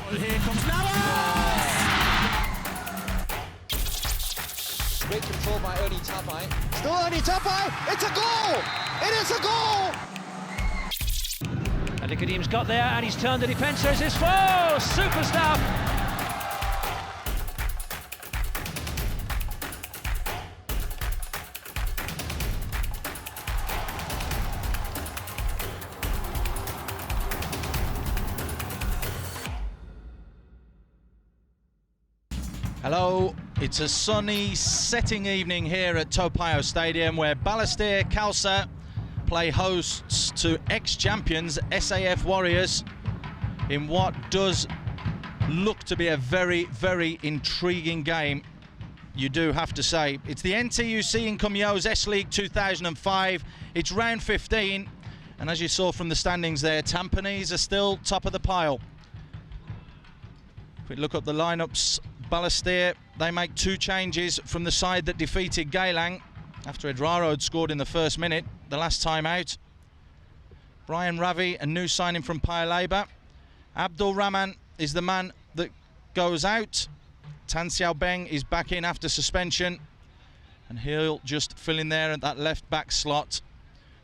Here comes Navas! Great control by Ernie Tapai. Still Ernie Tapai, it's a goal! It is a goal! And Kadim's got there and he's turned the defence, there's his foe! Super stuff! Hello, it's a sunny setting evening here at Payoh Stadium where Balestier Khalsa play hosts to ex-champions SAF Warriors in what does look to be a very, very intriguing game. You do have to say. It's the NTUC in Kumyo's S.LEAGUE 2005. It's round 15, and as you saw from the standings there, Tampines are still top of the pile. If we look up the lineups, Balestier, they make two changes from the side that defeated Geylang after Ederaro had scored in the first minute, the last time out. Brian Ravi, a new signing from Payoh. Abdul Rahman is the man that goes out. Tan Xiao Beng is back in after suspension, and he'll just fill in there at that left back slot.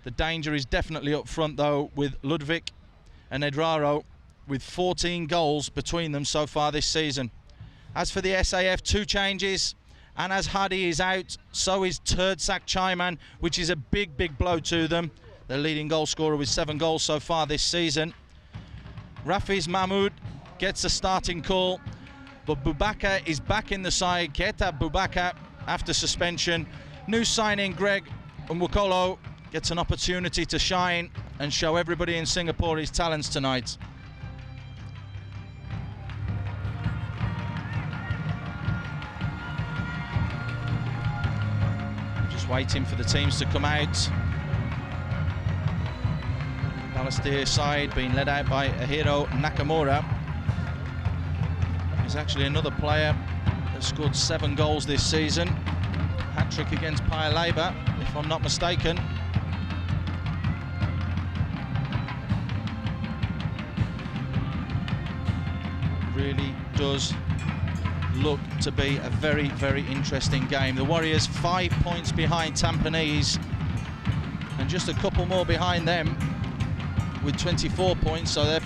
The danger is definitely up front though with Ludwig and Ederaro, with 14 goals between them so far this season. As for the SAF, two changes. Anas Hadi is out, so is Turdsak Chaiman, which is a big, big blow to them. Their leading goal scorer with 7 goals so far this season. Rafi's Mahmood gets a starting call, but Bubaka is back in the side. Keta Bubaka after suspension. New signing Greg Mccole gets an opportunity to shine and show everybody in Singapore his talents tonight. Waiting for the teams to come out. Balestier side being led out by a hero, Nakamura. He's actually another player that scored 7 goals this season. Hat-trick against Payoh, if I'm not mistaken. Really does look to be a very, very interesting game. The Warriors 5 points behind Tampines and just a couple more behind them with 24 points, so they're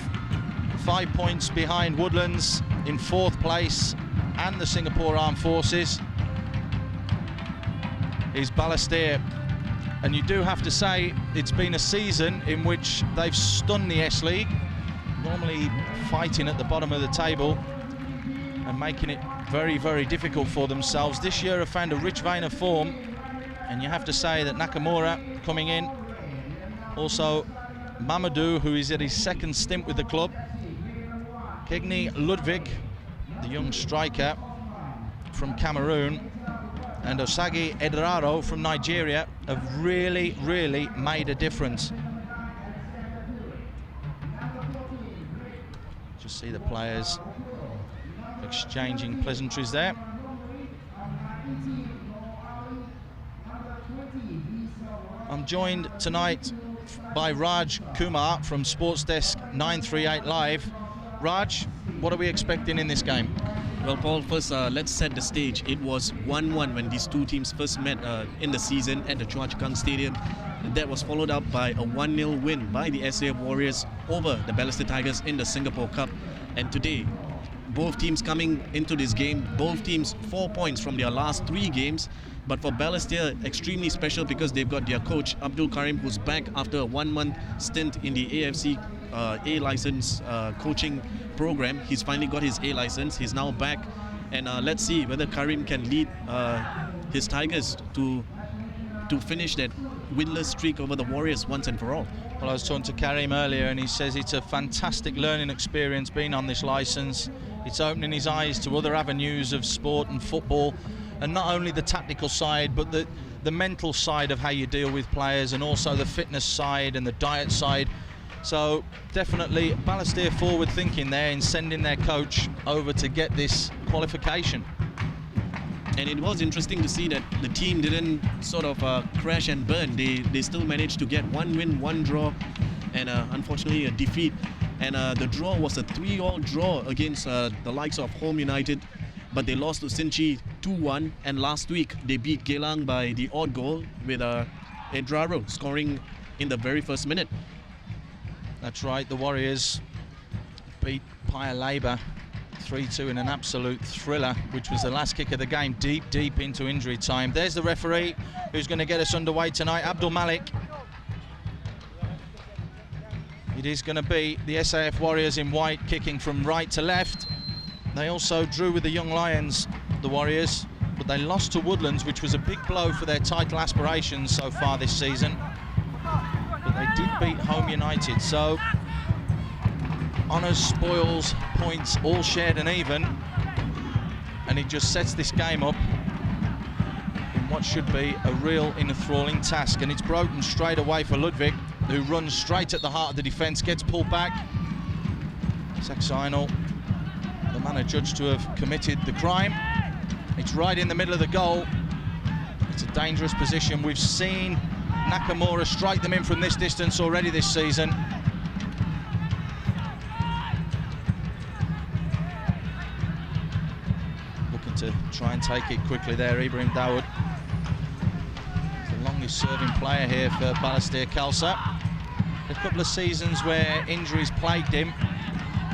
5 points behind Woodlands in 4th place, and the Singapore Armed Forces is Balestier. And you do have to say it's been a season in which they've stunned the S-League, normally fighting at the bottom of the table and making it very, very difficult for themselves. This year have found a rich vein of form, and you have to say that Nakamura coming in, also Mamadou, who is at his 2nd stint with the club, Kegni Ludwig, the young striker from Cameroon, and Osagie Ederaro from Nigeria have really, really made a difference. Just see the players exchanging pleasantries there. I'm joined tonight by Raj Kumar from Sports Desk 938 Live. Raj, what are we expecting in this game? Well, Paul, first let's set the stage. It was 1-1 when these two teams first met in the season at the Chua Chu Kang Stadium. That was followed up by a 1-0 win by the SAF Warriors over the Balestier Tigers in the Singapore Cup. And today, both teams coming into this game, both teams 4 points from their last 3 games. But for Balestier, extremely special because they've got their coach, Abdul Karim, who's back after a 1-month stint in the AFC A license coaching program. He's finally got his A license. He's now back. And let's see whether Karim can lead his Tigers to finish that winless streak over the Warriors once and for all. Well, I was talking to Karim earlier, and he says it's a fantastic learning experience being on this license. It's opening his eyes to other avenues of sport and football, and not only the tactical side, but the mental side of how you deal with players, and also the fitness side and the diet side. So definitely Balestier forward thinking there in sending their coach over to get this qualification. And it was interesting to see that the team didn't sort of crash and burn. They still managed to get 1 win, 1 draw, and unfortunately a defeat And the draw was a 3-all draw against the likes of Home United, but they lost to Sinchi 2-1. And last week they beat Geylang by the odd goal with Ederaro scoring in the very first minute. That's right, the Warriors beat Payoh 3-2 in an absolute thriller, which was the last kick of the game, deep into injury time. There's the referee who's going to get us underway tonight, Abdul Malik. It is going to be the SAF Warriors in white, kicking from right to left. They also drew with the Young Lions, the Warriors, but they lost to Woodlands, which was a big blow for their title aspirations so far this season. But they did beat Home United, so honours, spoils, points, all shared and even, and it just sets this game up in what should be a real enthralling task. And it's broken straight away for Ludwig, who runs straight at the heart of the defence, gets pulled back. Saxinal, the man adjudged to have committed the crime. It's right in the middle of the goal. It's a dangerous position. We've seen Nakamura strike them in from this distance already this season. Looking to try and take it quickly there, Ibrahim Dowered. The longest serving player here for Balestier Khalsa. A couple of seasons where injuries plagued him.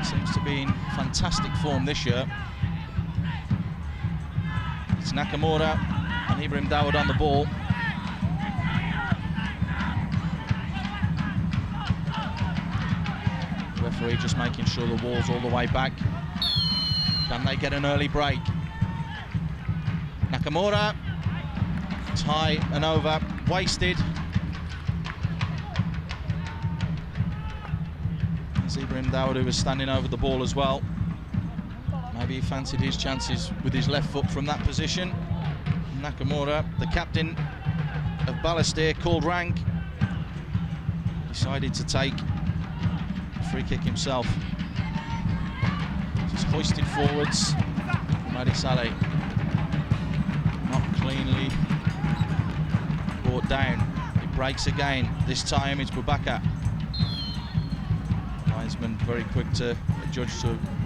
Seems to be in fantastic form this year. It's Nakamura and Ibrahim Dowered on the ball. The referee just making sure the wall's all the way back. Can they get an early break? Nakamura, it's high and over, wasted. It's Ibrahim Dowered who was standing over the ball as well. Maybe he fancied his chances with his left foot from that position. Nakamura, the captain of Balestier, called rank, decided to take a free kick himself. Just hoisted forwards. Madi Saleh, not cleanly brought down. It breaks again. This time it's Boubacar. Linesman very quick to judge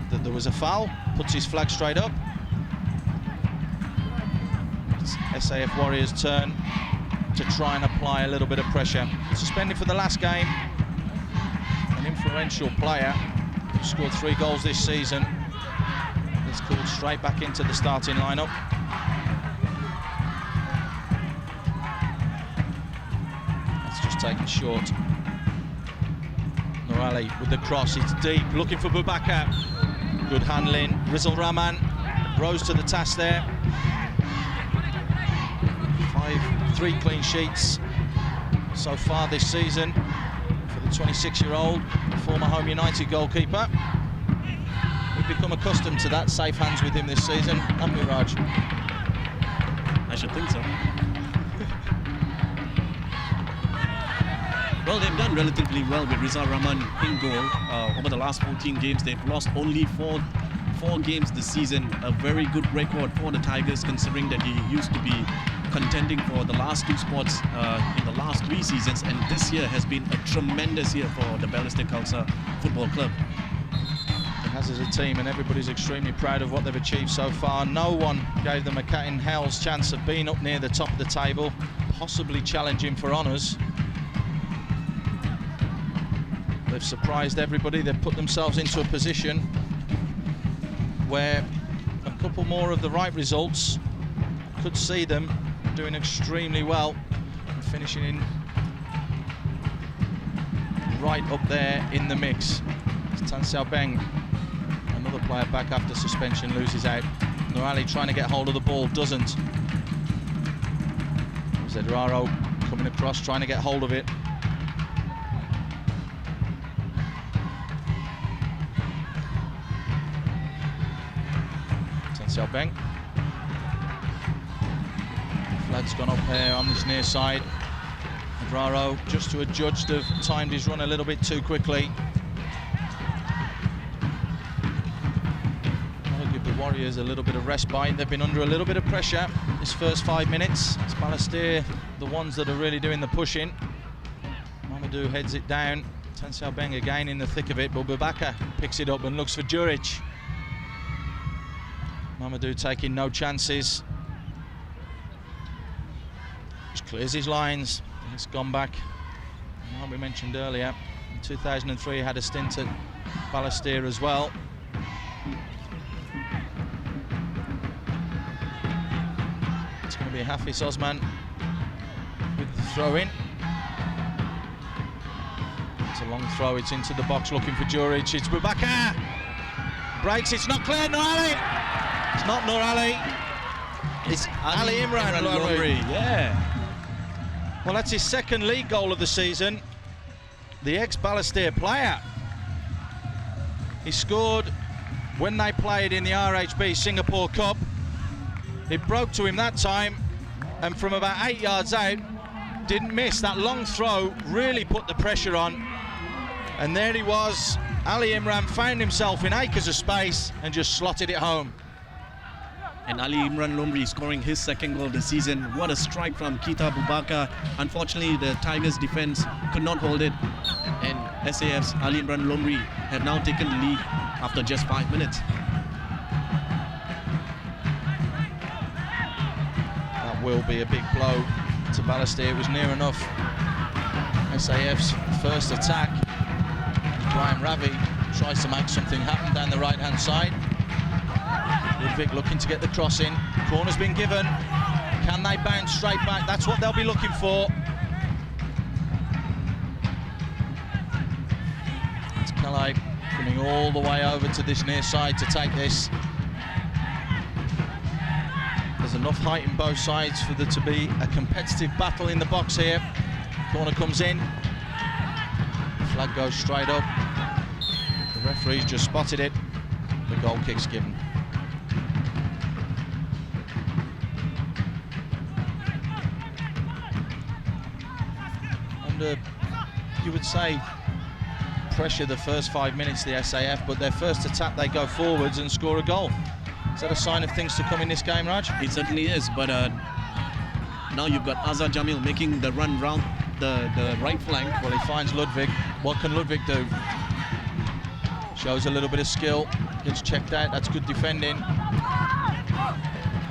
that there was a foul, puts his flag straight up. It's SAF Warriors' turn to try and apply a little bit of pressure. Suspended for the last game, an influential player who scored 3 goals this season. It's called straight back into the starting lineup. That's just taken short. Norali with the cross, it's deep, looking for Boubacar. Good handling. Rizal Rahman rose to the task there. 3 clean sheets so far this season for the 26-year-old former Home United goalkeeper. We've become accustomed to that, safe hands with him this season, haven't we, Raj? I should think so. Well, they've done relatively well with Rizal Rahman in goal. Over the last 14 games, they've lost only four games this season. A very good record for the Tigers, considering that he used to be contending for the last 2 spots in the last 3 seasons, and this year has been a tremendous year for the Balestier Khalsa Football Club. It has as a team, and everybody's extremely proud of what they've achieved so far. No one gave them a cat in hell's chance of being up near the top of the table, possibly challenging for honours. They've surprised everybody. They've put themselves into a position where a couple more of the right results could see them doing extremely well and finishing in right up there in the mix. It's Tan Xiaobeng, another player back after suspension, loses out. Norali trying to get hold of the ball, doesn't. Ederaro coming across, trying to get hold of it. Xiaobeng. Flag's gone up here on this near side. Ederaro, just to a judge, have timed his run a little bit too quickly. That'll give the Warriors a little bit of respite. They've been under a little bit of pressure this first 5 minutes. It's Malastare, the ones that are really doing the pushing. Mamadou heads it down. Tensiao Beng again in the thick of it, but Boubacar picks it up and looks for Djuric. Mamadou taking no chances. Just clears his lines. It's gone back. Like we mentioned earlier, in 2003 had a stint at Balestier as well. It's going to be Hafiz Osman with the throw in. It's a long throw, it's into the box looking for Djuric. It's Boubacar! Breaks, it's not clear, Nur Ali! It's not Nur Ali. It's Ali Imran Lomri. Yeah. Well, that's his second league goal of the season. The ex-Balestier player. He scored when they played in the RHB Singapore Cup. It broke to him that time, and from about 8 yards out, didn't miss. That long throw really put the pressure on. And there he was. Ali Imran found himself in acres of space and just slotted it home. And Ali Imran Lomri scoring his second goal of the season. What a strike from Kita Boubacar. Unfortunately, the Tigers' defense could not hold it. And SAF's Ali Imran Lomri have now taken the lead after just 5 minutes. That will be a big blow to Balestier. It was near enough. SAF's first attack. Ravi tries to make something happen down the right-hand side. Ludwig looking to get the cross in. Corner's been given. Can they bounce straight back? That's what they'll be looking for. It's Colo coming all the way over to this near side to take this. There's enough height in both sides for there to be a competitive battle in the box here. Corner comes in. Flag goes straight up. The referee's just spotted it. The goal kick's given. And you would say pressure the first 5 minutes, the SAF, but their first attack they go forwards and score a goal. Is that a sign of things to come in this game, Raj? It certainly is, but now you've got Azhar Jamil making the run round the right flank. Well, he finds Ludwig. What can Ludwig do? Shows a little bit of skill. Gets checked out. That's good defending.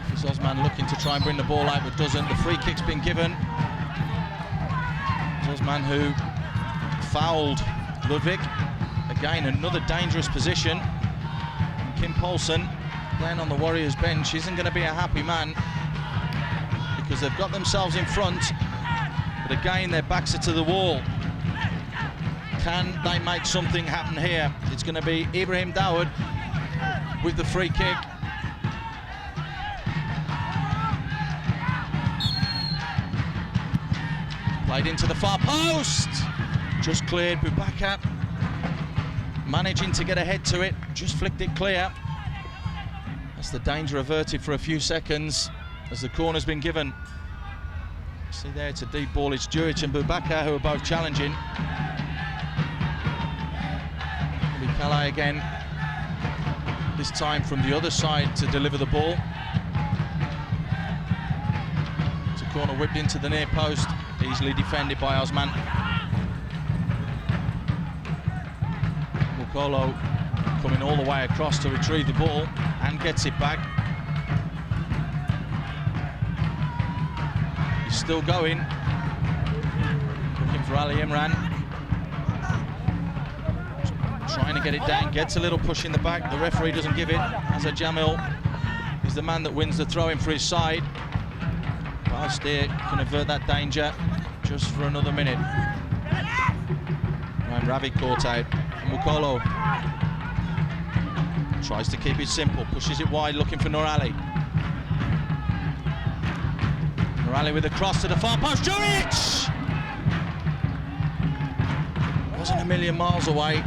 Hafiz Osman looking to try and bring the ball out, but doesn't. The free kick's been given. Osman who fouled Ludwig. Again, another dangerous position. Kim Poulsen down on the Warriors bench isn't going to be a happy man because they've got themselves in front, but again their backs are to the wall. Can they make something happen here? It's going to be Ibrahim Dowered with the free kick. Played into the far post, just cleared. Boubacar managing to get ahead to it, just flicked it clear. That's the danger averted for a few seconds as the corner's been given. See there, it's a deep ball. It's Djuric and Boubacar who are both challenging. It'll be Colo again, this time from the other side to deliver the ball. It's a corner whipped into the near post, easily defended by Osman. Colo coming all the way across to retrieve the ball and gets it back. He's still going, looking for Ali Imran, trying to get it down, gets a little push in the back. The referee doesn't give it. Azhar Jamil is the man that wins the throw-in for his side. Balestier can avert that danger just for another minute. And Ravi caught out. Mccole tries to keep it simple, pushes it wide, looking for Nur Ali. Nur Ali with a cross to the far post. Djuric! Wasn't a million miles away.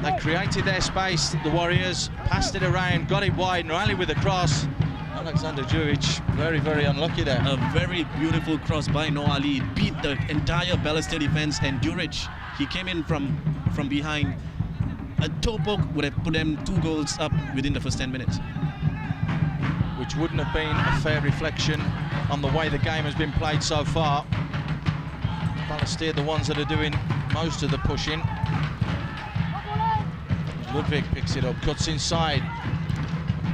They created their space, the Warriors, passed it around, got it wide. Nur Ali with a cross. Alexander Djuric, very, very unlucky there. A very beautiful cross by Nur Ali. Beat the entire Balestier defense, and Djuric, he came in from behind. A toe poke would have put them 2 goals up within the first 10 minutes. Which wouldn't have been a fair reflection on the way the game has been played so far. Balestier, the ones that are doing most of the pushing. Ludwig picks it up, cuts inside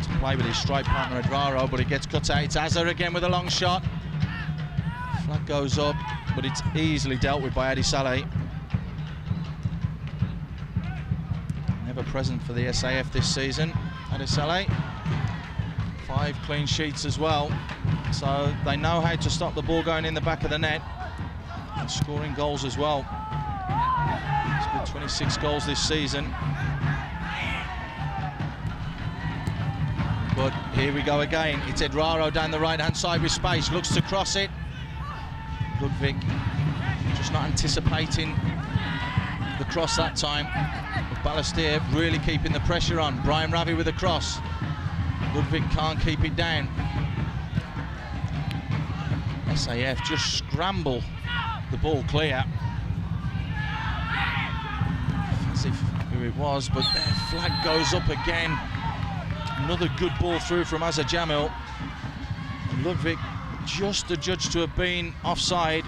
to play with his strike partner Ederaro, but it gets cut out. It's Azar again with a long shot. Flag goes up, but it's easily dealt with by Saleh. Never present for the SAF this season. Saleh, 5 clean sheets as well, so they know how to stop the ball going in the back of the net and scoring goals as well. It's got 26 goals this season. But here we go again. It's Ederaro down the right-hand side with space, looks to cross it. Ludwig just not anticipating the cross that time. But Balestier really keeping the pressure on. Brian Ravi with a cross. Ludwig can't keep it down. SAF just scramble the ball clear. As if who it was, but their flag goes up again. Another good ball through from Jamol. Ludwig just adjudged to have been offside.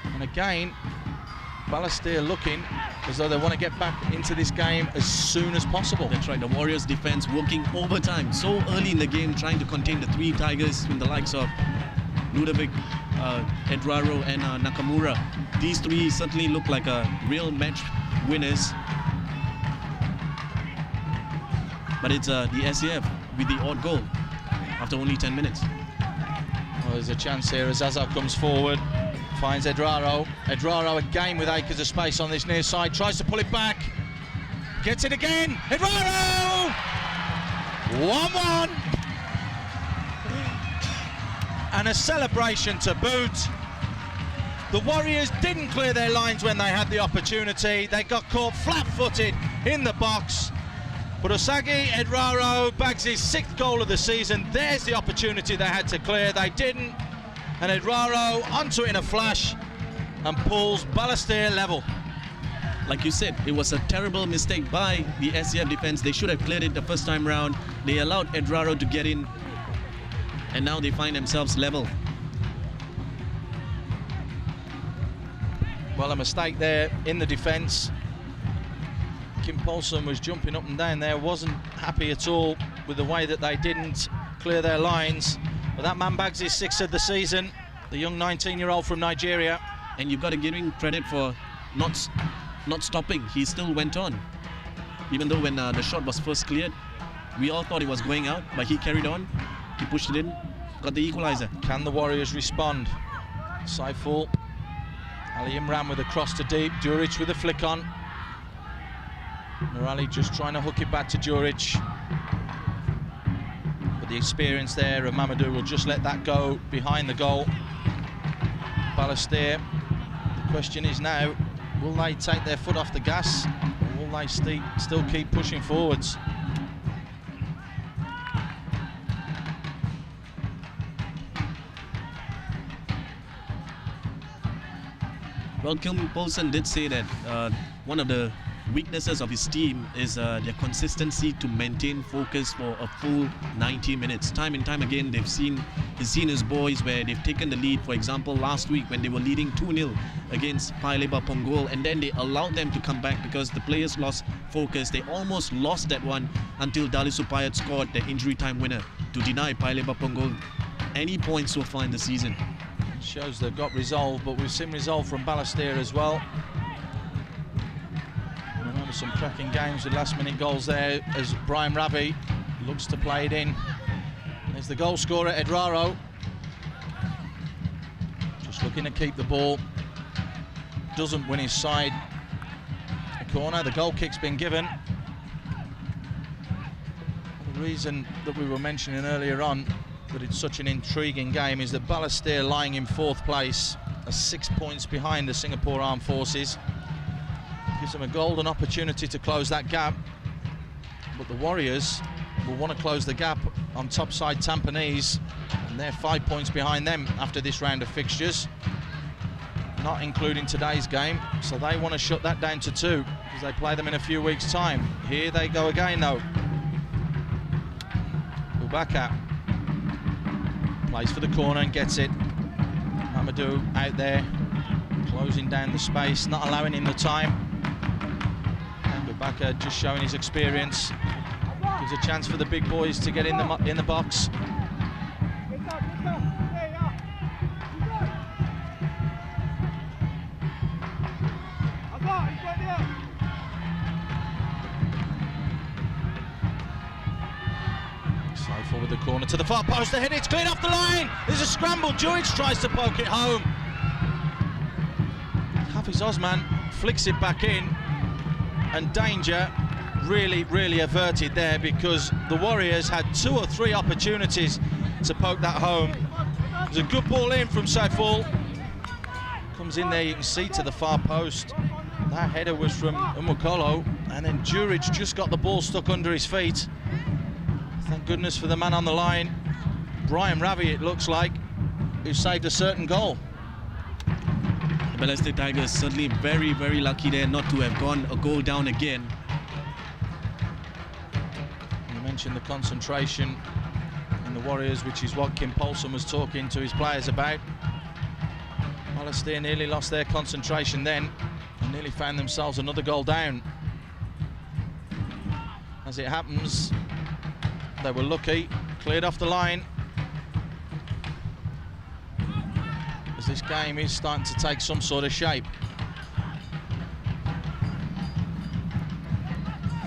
And again, Balestier looking as though they want to get back into this game as soon as possible. That's right, the Warriors defense working overtime so early in the game, trying to contain the 3 Tigers from the likes of Ludvik, Ederaro and Nakamura. These 3 certainly look like real match winners. But it's the SAF with the odd goal after only 10 minutes. Well, there's a chance here as Azar comes forward, finds Ederaro. Ederaro again with acres of space on this near side, tries to pull it back, gets it again. Ederaro! 1-1. And a celebration to boot. The Warriors didn't clear their lines when they had the opportunity. They got caught flat-footed in the box. But Osagie Ederaro bags his 6th goal of the season. There's the opportunity they had to clear. They didn't. And Ederaro onto it in a flash and pulls Balestier level. Like you said, it was a terrible mistake by the SAF defense. They should have cleared it the first time round. They allowed Ederaro to get in, and now they find themselves level. Well, a mistake there in the defence. Kim Paulson was jumping up and down there, wasn't happy at all with the way that they didn't clear their lines. But that man bags his 6th of the season, the young 19-year-old from Nigeria. And you've got to give him credit for not stopping. He still went on. Even though when the shot was first cleared, we all thought it was going out, but he carried on. He pushed it in, got the equaliser. Can the Warriors respond? Saiful, Ali Imran with a cross to deep, Djuric with a flick on. Morali just trying to hook it back to Djuric. But the experience there of Mamadou will just let that go behind the goal. Balestier, the question is now, will they take their foot off the gas, or will they still keep pushing forwards? Well, Kim Paulson did say that one of the weaknesses of his team is their consistency to maintain focus for a full 90 minutes. Time and time again, he's seen his boys where they've taken the lead. For example, last week when they were leading 2-0 against Payoh Ponggol, and then they allowed them to come back because the players lost focus. They almost lost that one until Dalisu Payat scored the injury time winner to deny Payoh Ponggol any points so far in the season. Shows they've got resolve, but we've seen resolve from Balestier as well. Remember some cracking games with last-minute goals there as Brian Ravi looks to play it in. There's the goal scorer, Ederaro. Just looking to keep the ball. Doesn't win his side a corner. The goal kick's been given. The reason that we were mentioning earlier on that it's such an intriguing game is that Balestier lying in 4th place, 6 points behind the Singapore Armed Forces. Gives them a golden opportunity to close that gap, but the Warriors will want to close the gap on top side Tampines, and they're 5 points behind them after this round of fixtures, not including today's game, so they want to shut that down to 2 because they play them in a few weeks' time. Here they go again though. Boubacar plays for the corner and gets it. Mamadou out there, closing down the space, not allowing him the time. And Babaka just showing his experience. Gives a chance for the big boys to get in the box. With the corner to the far post, the hit, it's cleared off the line. There's a scramble. George tries to poke it home. Hafiz Osman flicks it back in, and danger really averted there, because the Warriors had 2 or 3 opportunities to poke that home. There's a good ball in from Saiful. Comes in there, you can see, to the far post. That header was from Mccole, and then Juric just got the ball stuck under his feet. Thank goodness for the man on the line, Brian Ravi, it looks like, who saved a certain goal. The Balestier Tigers certainly very lucky there not to have gone a goal down again. You mentioned the concentration in the Warriors, which is what Kim Poulsen was talking to his players about. Balestier nearly lost their concentration then and nearly found themselves another goal down. As it happens, they were lucky, cleared off the line. As this game is starting to take some sort of shape.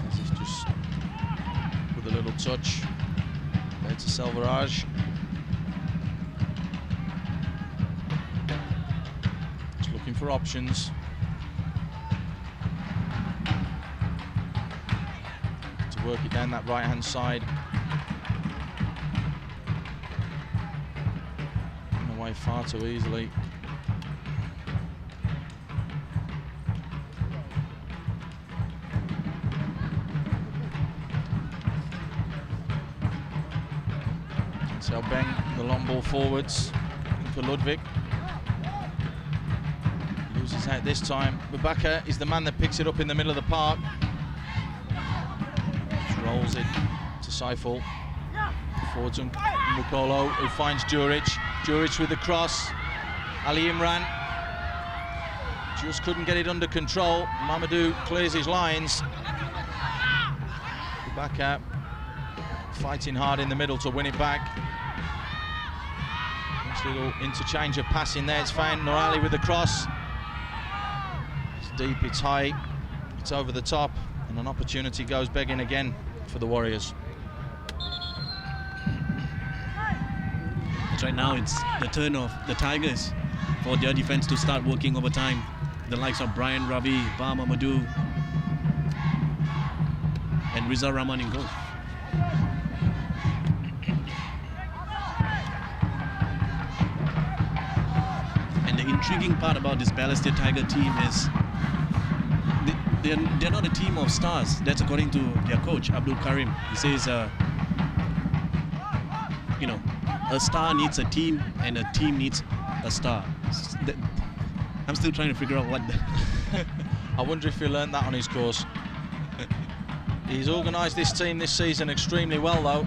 This is just with a little touch. There to Selvaraj. Just looking for options. To work it down that right-hand side. Far too easily. So bang the long ball forwards for Ludwig. Loses out this time. Babaka is the man that picks it up in the middle of the park. Just rolls it to Saiful. Forwards on Colo, who finds Juric. Juric with the cross. Ali Imran just couldn't get it under control. Mamadou clears his lines. Babaka fighting hard in the middle to win it back. Nice little interchange of passing there. It's found Norali with the cross. It's deep, it's high, it's over the top, and an opportunity goes begging again for the Warriors. Right now it's the turn of the Tigers for their defense to start working overtime. The likes of Brian Ravi, Mamadou, and Rizal Rahman in goal. And the intriguing part about this Balestier Tiger team is they're not a team of stars. That's according to their coach, Abdul Karim. He says, you know, a star needs a team and a team needs a star. I'm still trying to figure out what I wonder if he learned that on his course. He's organised this team this season extremely well though.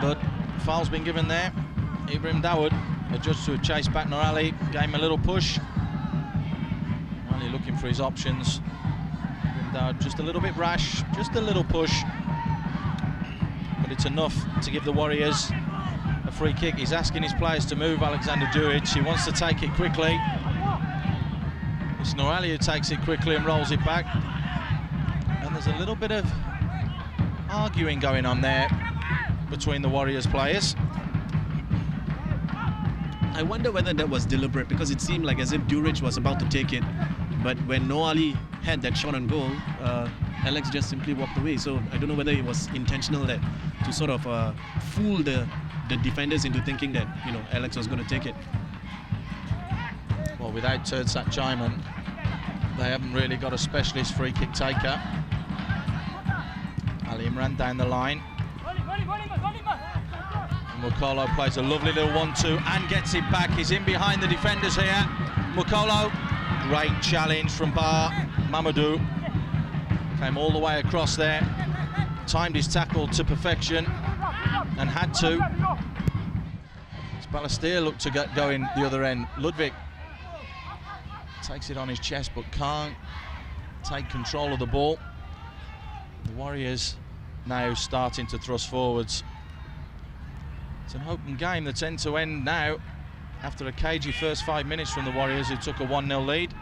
But foul's been given there. Ibrahim Dowered adjusts to a chase back. Norali gave him a little push. Norali looking for his options. Ibrahim Dowered just a little bit rash, just a little push. But it's enough to give the Warriors a free kick. He's asking his players to move. Alexander Duric, he wants to take it quickly. It's Norali who takes it quickly and rolls it back. And there's a little bit of arguing going on there between the Warriors players. I wonder whether that was deliberate, because it seemed like as if Duric was about to take it, but when Noali had that shot on goal, Alex just simply walked away. So I don't know whether it was intentional that to sort of fool the defenders into thinking that, you know, Alex was going to take it. Well, without Turdsat Jaiman, they haven't really got a specialist free kick taker. Ali Imran down the line. Mccole plays a lovely little 1-2 and gets it back. He's in behind the defenders here. Mccole, great challenge from Mamadou. Came all the way across there. Timed his tackle to perfection and had to. Balestier looked to get going the other end. Ludwig takes it on his chest but can't take control of the ball. The Warriors now starting to thrust forwards. It's an open game that's end to end now after a cagey first 5 minutes from the Warriors, who took a 1-0 lead.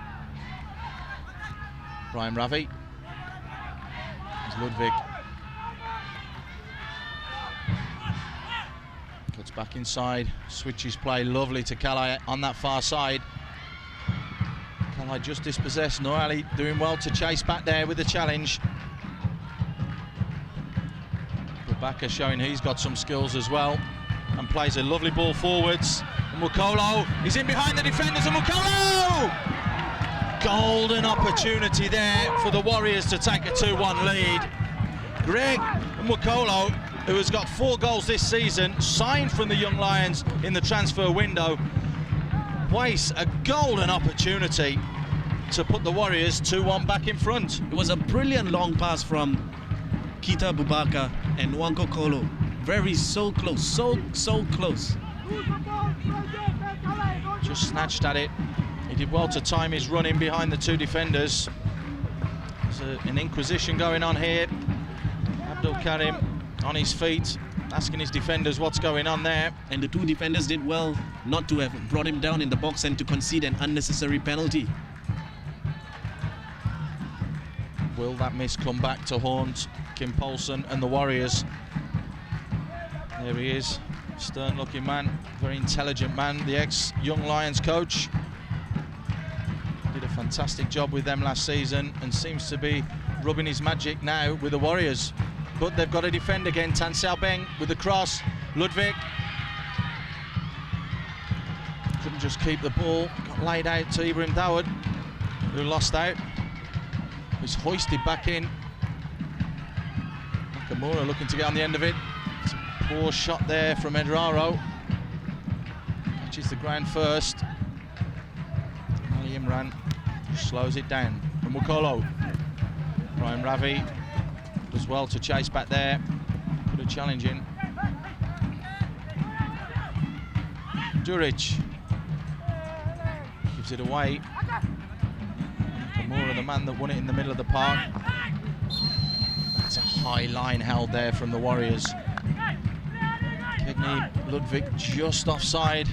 Ravi. There's Ludwig. Cuts back inside, switches play lovely to Colo on that far side. Colo just dispossessed. Noali doing well to chase back there with the challenge. Bubaka showing he's got some skills as well, and plays a lovely ball forwards. And Mccole is in behind the defenders, and Mccole! Golden opportunity there for the Warriors to take a 2-1 lead. Greg Mccole, who has got 4 goals this season, signed from the Young Lions in the transfer window, wastes a golden opportunity to put the Warriors 2-1 back in front. It was a brilliant long pass from Kita Bubaka and Nwanko Colo. So close. Just snatched at it. He did well to time his run in behind the 2 defenders. There's an inquisition going on here. Abdul Karim on his feet, asking his defenders what's going on there. And the 2 defenders did well not to have brought him down in the box and to concede an unnecessary penalty. Will that miss come back to haunt Kim Poulsen and the Warriors? There he is, stern looking man, very intelligent man, the ex-Young Lions coach. Did a fantastic job with them last season and seems to be rubbing his magic now with the Warriors. But they've got to defend again. Tan Xiaobeng with the cross. Ludwig couldn't just keep the ball. Got laid out to Ibrahim Dowered, who lost out. Was hoisted back in. Nakamura looking to get on the end of it. It's a poor shot there from Ederaro. Catches the ground first. Imran slows it down from Colo. Ravi does well to chase back there. Put a challenge in. Duric gives it away. Kimura, the man that won it in the middle of the park. That's a high line held there from the Warriors. Kegney, Ludvik just offside.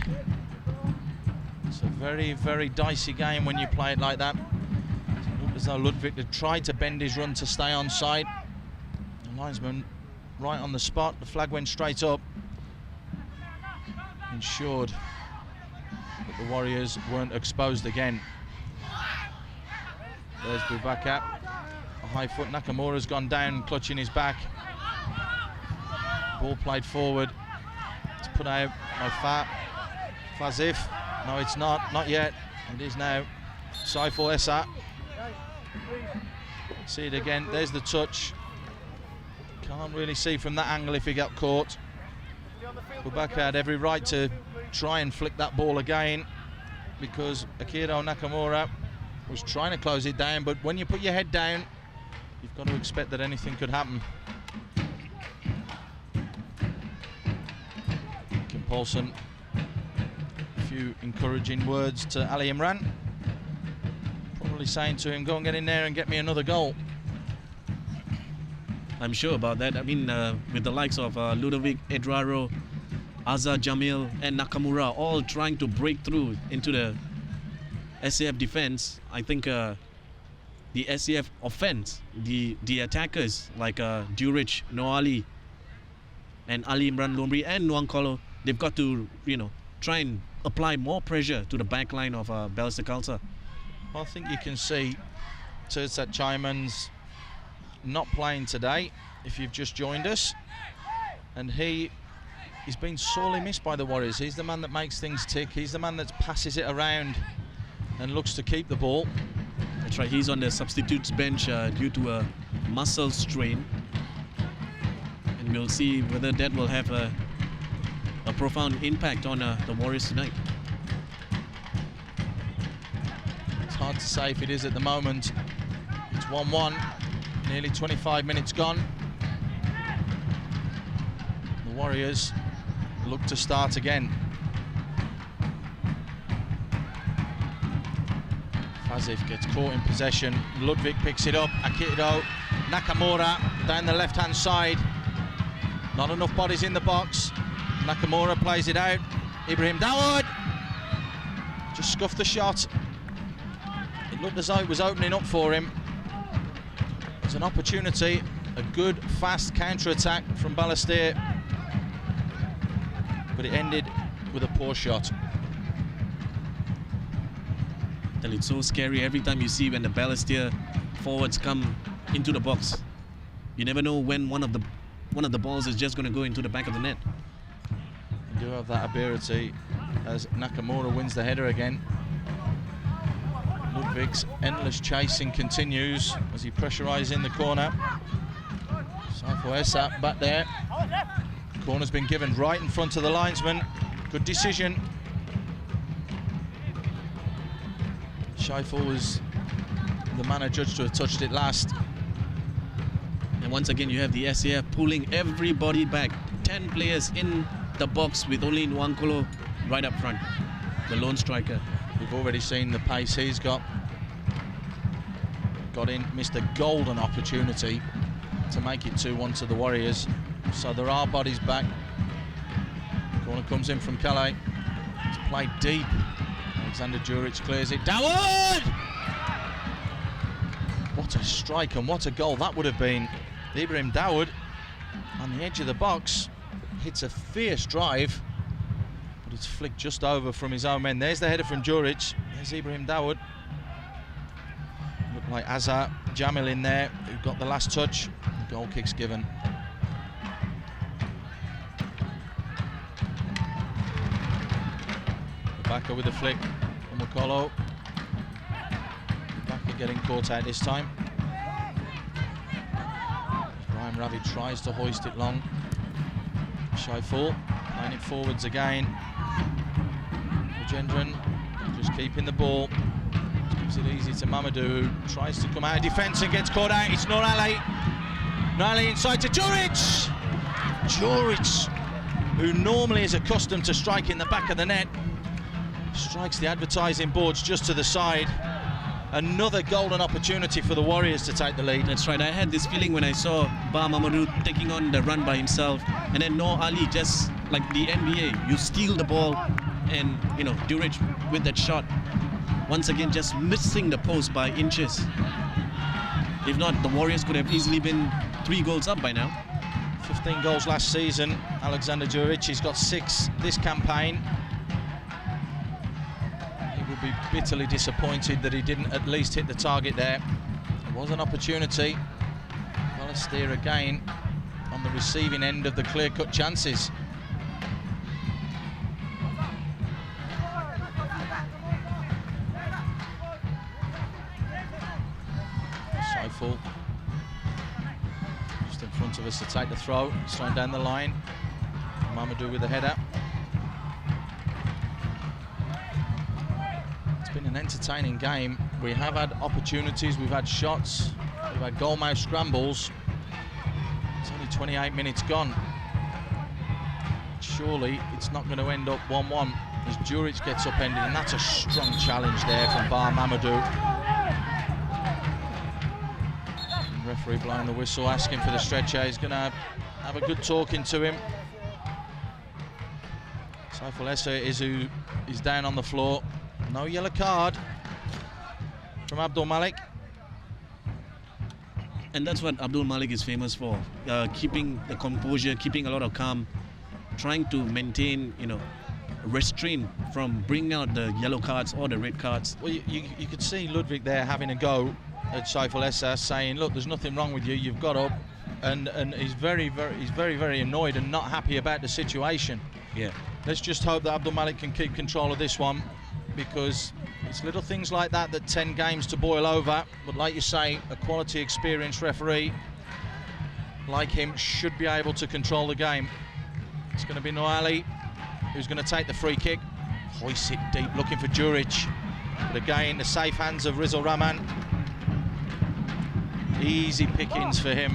It's a very, very dicey game when you play it like that. It looked as though Ludwig had tried to bend his run to stay onside. The linesman right on the spot. The flag went straight up. Ensured that the Warriors weren't exposed again. There's Bubaka. A high foot. Nakamura's gone down, clutching his back. Ball played forward. It's put out by Fazif. No, it's not yet. It is now. Saiful Essa. See it again. There's the touch. Can't really see from that angle if he got caught. Bubaka had every right to try and flick that ball again, because Akira Nakamura was trying to close it down, but when you put your head down, you've got to expect that anything could happen. Kim Poulsen, a few encouraging words to Ali Imran, probably saying to him, go and get in there and get me another goal. I'm sure about that. I mean, with the likes of Ludwig, Ederaro, Azza, Jamil and Nakamura all trying to break through into the SAF defense, I think the SAF offense, the attackers like Duric, Noali and Ali Imran, Lomri and Nwankolo, they've got to, try and apply more pressure to the back line of Balestier Khalsa. Well, I think you can see Tursat Chaiman's not playing today, if you've just joined us, and he's been sorely missed by the Warriors. He's the man that makes things tick. He's the man that passes it around and looks to keep the ball. That's right, he's on the substitutes bench due to a muscle strain, and we'll see whether that will have a profound impact on the Warriors tonight. It's hard to say if it is at the moment. It's 1-1, nearly 25 minutes gone. The Warriors look to start again. Fazif gets caught in possession. Ludwig picks it up. Akito, Nakamura down the left-hand side. Not enough bodies in the box. Nakamura plays it out. Ibrahim Dowered just scuffed the shot. It looked as though it was opening up for him. There's an opportunity, a good, fast counter-attack from Balestier, but it ended with a poor shot. It's so scary every time you see when the Balestier forwards come into the box. You never know when one of the balls is just going to go into the back of the net. You do have that ability as Nakamura wins the header again. Ludwig's endless chasing continues as he pressurises in the corner. Saifo back there. Corner's been given right in front of the linesman. Good decision. Saifo was the man adjudged to have touched it last. And once again, you have the SAF pulling everybody back. 10 players in the box with only Colo right up front, the lone striker. We've already seen the pace he's got. Got in, missed a golden opportunity to make it 2-1 to the Warriors. So there are bodies back. Corner comes in from Calais. It's played deep. Alexander Juric clears it. Dowered! What a strike and what a goal that would have been. Ibrahim Dowered on the edge of the box hits a fierce drive, but it's flicked just over from his own men. There's the header from Juric. There's Ibrahim Dowered. Looked like Azhar Jamil in there who got the last touch. The goal kick's given. Backer with the flick from Mccole. Backer getting caught out this time. Ravi tries to hoist it long. Saifo playing it forwards again. Rajendran just keeping the ball. Gives it easy to Mamadou, who tries to come out of defence and gets caught out. It's Nur Ali. Nur Ali inside to Juric. Juric, who normally is accustomed to striking the back of the net, strikes the advertising boards just to the side. Another golden opportunity for the Warriors to take the lead. That's right. I had this feeling when I saw Mamadou taking on the run by himself, and then Nur Ali, just like the NBA, you steal the ball, and you know, Juric with that shot, once again just missing the post by inches. If not, the Warriors could have easily been 3 goals up by now. 15 goals last season. Alexander Juric, he's got 6 this campaign. Be bitterly disappointed that he didn't at least hit the target there. There was an opportunity. Balestier again on the receiving end of the clear-cut chances. Saifo just in front of us to take the throw. It's thrown down the line. Mamadou with the header. Been an entertaining game. We have had opportunities, we've had shots, we've had goalmouth scrambles. It's only 28 minutes gone. Surely it's not going to end up 1-1 as Juric gets upended, and that's a strong challenge there from Mamadou. And referee blowing the whistle, asking for the stretcher. He's going to have a good talking to him. Saifo is who is down on the floor. No yellow card from Abdul Malik. And that's what Abdul Malik is famous for, keeping the composure, keeping a lot of calm, trying to maintain, you know, restraint from bringing out the yellow cards or the red cards. Well, you could see Ludwig there having a go at Saifo saying, look, there's nothing wrong with you, you've got up, and he's very annoyed and not happy about the situation. Yeah. Let's just hope that Abdul Malik can keep control of this one, because it's little things like that that 10 games to boil over. But like you say, a quality, experienced referee like him should be able to control the game. It's going to be Noali who's going to take the free kick. Hoist it deep, looking for Juric. But again, the safe hands of Rizal Rahman. Easy pickings for him.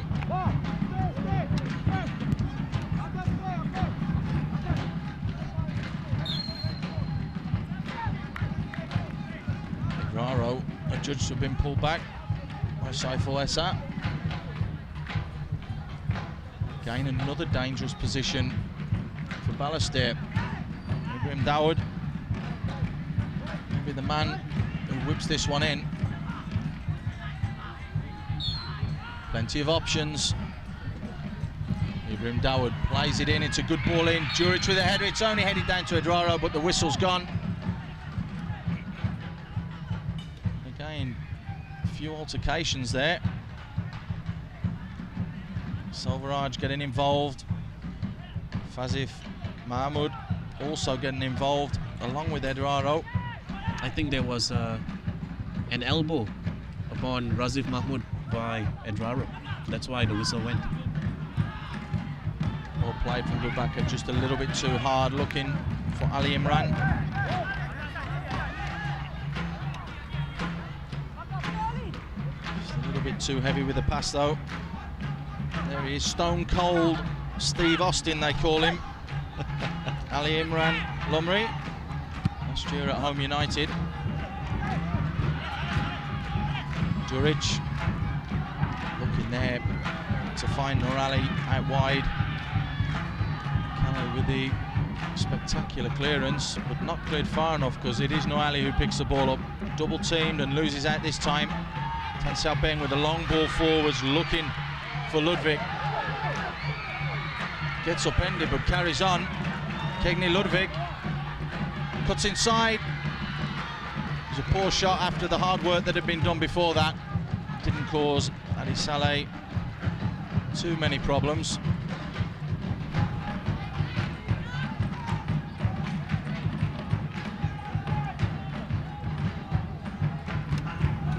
Ederaro judged to have been pulled back by Saiful Essa. Again, another dangerous position for Balestier. Dowered, maybe the man who whips this one in. Plenty of options. Dowered plays it in, it's a good ball in. Djuric with a header, it's only headed down to Ederaro, but the whistle's gone. Again, a few altercations there. Solvaraj getting involved. Fazif Mahmood also getting involved, along with Ederaro. I think there was an elbow upon Razif Mahmood by Ederaro. That's why the whistle went. Ball played from Ludvik, just a little bit too hard, looking for Ali Imran. Just a little bit too heavy with the pass though. There he is, stone cold Steve Austin they call him. Ali Imran Lomri, last year at Home United. Djuric looking there to find Noor Ali out wide. Colo with the spectacular clearance, but not cleared far enough because it is Noor Ali who picks the ball up. Double teamed and loses out this time. Tan Xiaoping with a long ball forwards looking for Ludwig. Gets upended but carries on. Kegney Ludwig cuts inside. It was a poor shot after the hard work that had been done before that. Didn't cause Ali Saleh too many problems.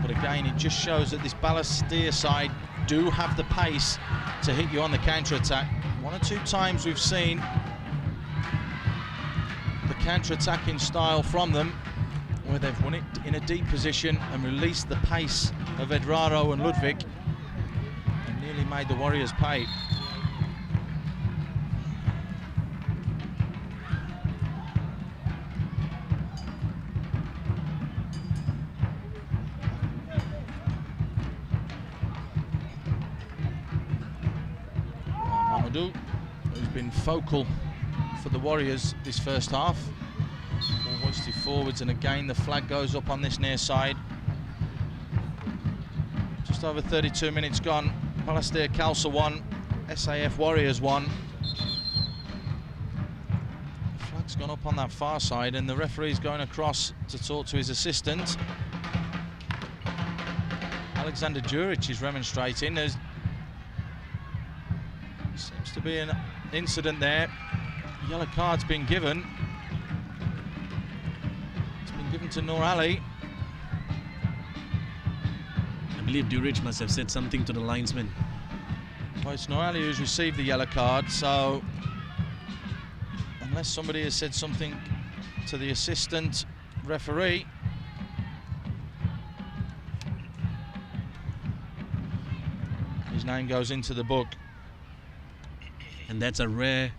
But again, it just shows that this Balestier side do have the pace to hit you on the counter-attack. One or two times we've seen the counter-attacking style from them, where they've won it in a deep position and released the pace of Ederaro and Ludwig, and nearly made the Warriors pay. Mamadou, who's been focal for the Warriors this first half. All hoisted forwards, and again the flag goes up on this near side. Just over 32 minutes gone. Balestier Khalsa 1, SAF Warriors 1. The flag's gone up on that far side, and the referee's going across to talk to his assistant. Alexander Djuric is remonstrating. There seems to be an incident there. Yellow card's been given. It's been given to Noor Ali. I believe Djuric must have said something to the linesman. Well, it's Noor Ali who's received the yellow card, so unless somebody has said something to the assistant referee, his name goes into the book. And that's a rare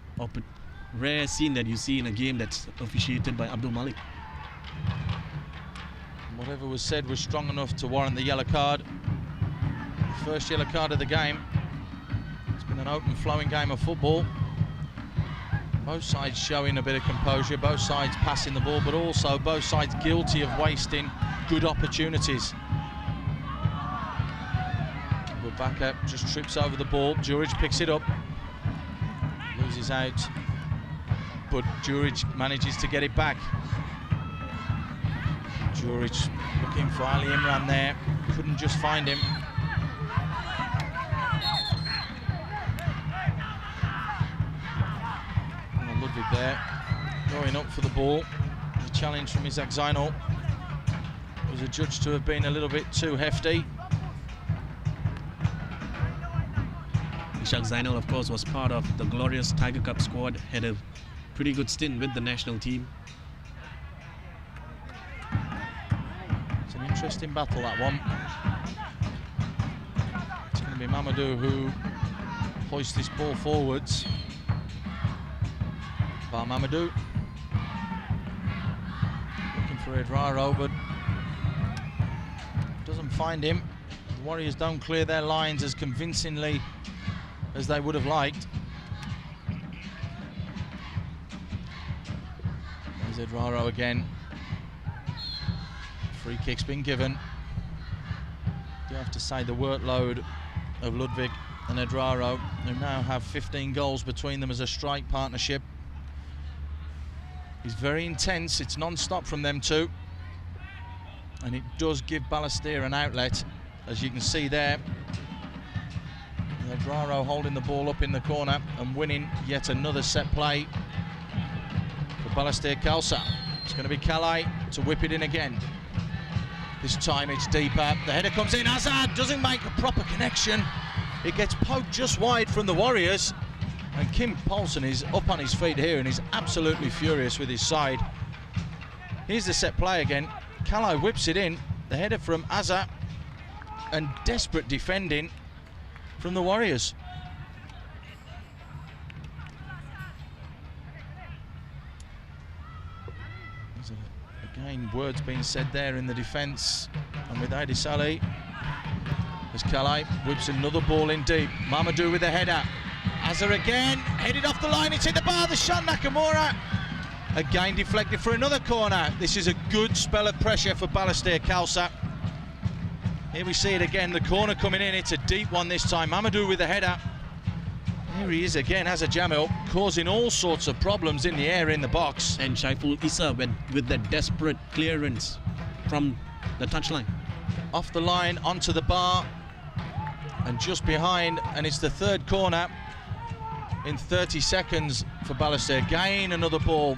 scene that you see in a game that's officiated by Abdul Malik. Whatever was said was strong enough to warrant the yellow card. The first yellow card of the game. It's been an open flowing game of football. Both sides showing a bit of composure, both sides passing the ball, but also both sides guilty of wasting good opportunities. Bubaka just trips over the ball. Djuric picks it up. Loses out, but Djuric manages to get it back. Djuric looking for Ali Imran there, couldn't just find him. And Ludwig there, going up for the ball. The challenge from Isaac Zainal was adjudged to have been a little bit too hefty. Ishaq Zainal, of course, was part of the glorious Tiger Cup squad, had a pretty good stint with the national team. It's an interesting battle, that one. It's going to be Mamadou who hoists this ball forwards. Bar Mamadou. Looking for Ederaro, but Doesn't find him. The Warriors don't clear their lines as convincingly as they would have liked. There's Ederaro again. Free kick's been given. You have to say the workload of Ludwig and Ederaro, who now have 15 goals between them as a strike partnership, is very intense. It's non-stop from them two, and it does give Balestier an outlet, as you can see there. Ederaro holding the ball up in the corner and winning yet another set play for Balestier Khalsa. It's going to be Colo to whip it in again. This time it's deeper. The header comes in. Hazard doesn't make a proper connection. It gets poked just wide from the Warriors. And Kim Poulsen is up on his feet here and is absolutely furious with his side. Here's the set play again. Colo whips it in. The header from Hazard. And desperate defending from the Warriors. Again, words being said there in the defence, and with Adisali as Colo whips another ball in deep. Mamadou with a header. Hazard again, headed off the line, it's hit the bar, the shot, Nakamura. Again deflected for another corner. This is a good spell of pressure for Balestier Khalsa. Here we see it again, the corner coming in, it's a deep one this time. Mamadou with a header. Here he is again as a Jamol, causing all sorts of problems in the air in the box. And Shaiful Issa with that desperate clearance from the touchline. Off the line, onto the bar, and just behind, and it's the third corner in 30 seconds for Balestier. Again, another ball.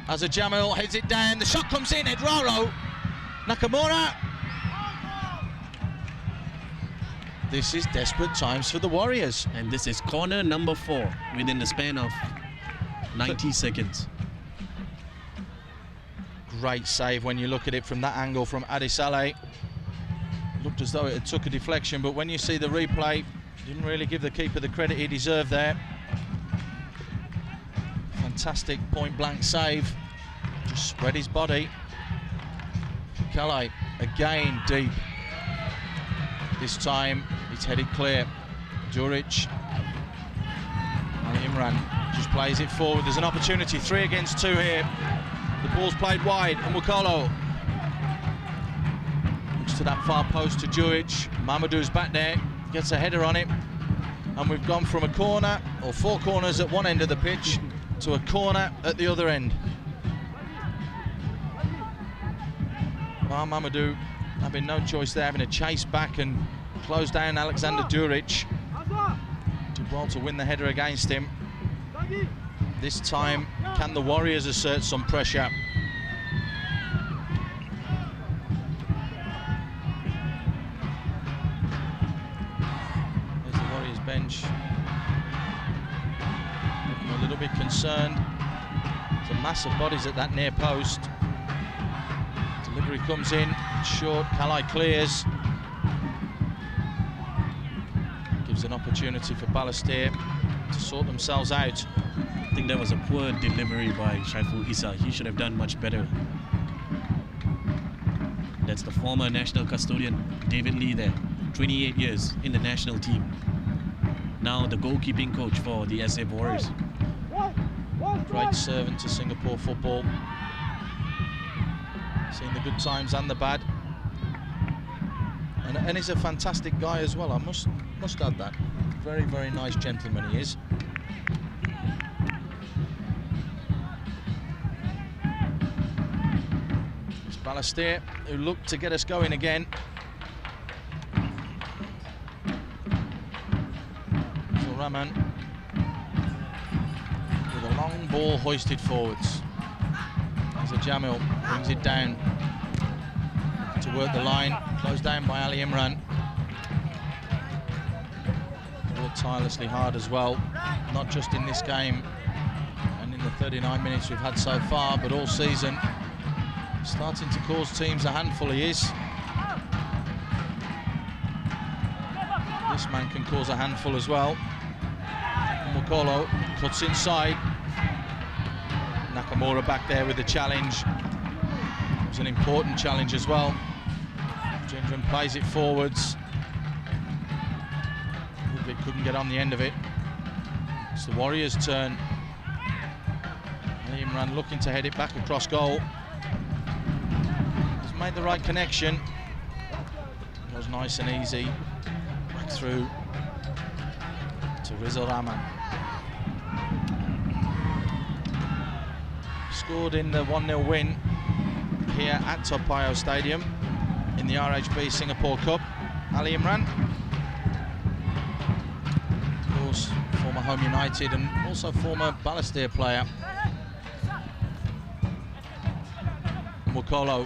As a Jamol heads it down, the shot comes in, Ederaro, Nakamura. This is desperate times for the Warriors. And this is corner number 4 within the span of 90 seconds. Great save when you look at it from that angle from Adisale. Looked as though it took a deflection, but when you see the replay, didn't really give the keeper the credit he deserved there. Fantastic point-blank save. Just spread his body. Colo again deep. This time it's headed clear. Duric. And Imran just plays it forward. There's an opportunity, 3 against 2 here. The ball's played wide, and Mccole looks to that far post to Duric. Mamadou's back there, gets a header on it, and we've gone from a corner, or 4 corners at one end of the pitch, to a corner at the other end. Mamadou having no choice there, having a chase back and close down Alexander Duric. Did well to win the header against him. This time, can the Warriors assert some pressure? There's the Warriors bench. Looking a little bit concerned. There's a mass of bodies at that near post. Delivery comes in, short, Colo clears. Gives an opportunity for Balestier to sort themselves out. I think that was a poor delivery by Shaiful Issa. He should have done much better. That's the former national custodian, David Lee there. 28 years in the national team. Now the goalkeeping coach for the SA Warriors. Great servant to Singapore football. Seen the good times and the bad. And he's a fantastic guy as well, I must add that. Very, very nice gentleman he is. It's Balestier who looked to get us going again. So Rahman with a long ball hoisted forwards. As a Jamol brings it down to work the line, closed down by Ali Imran. Worked tirelessly hard as well, not just in this game and in the 39 minutes we've had so far, but all season. Starting to cause teams a handful, he is. This man can cause a handful as well. Mccole cuts inside. Nakamura back there with the challenge. It was an important challenge as well. Gendron plays it forwards. Ludwig couldn't get on the end of it. It's the Warriors' turn. Imran looking to head it back across goal. He's made the right connection. It was nice and easy. Back through to Rizal Rahman. Scored in the 1-0 win here at Payoh Stadium in the RHB Singapore Cup. Ali Imran, of course, former Home United and also former Balestier player. Colo,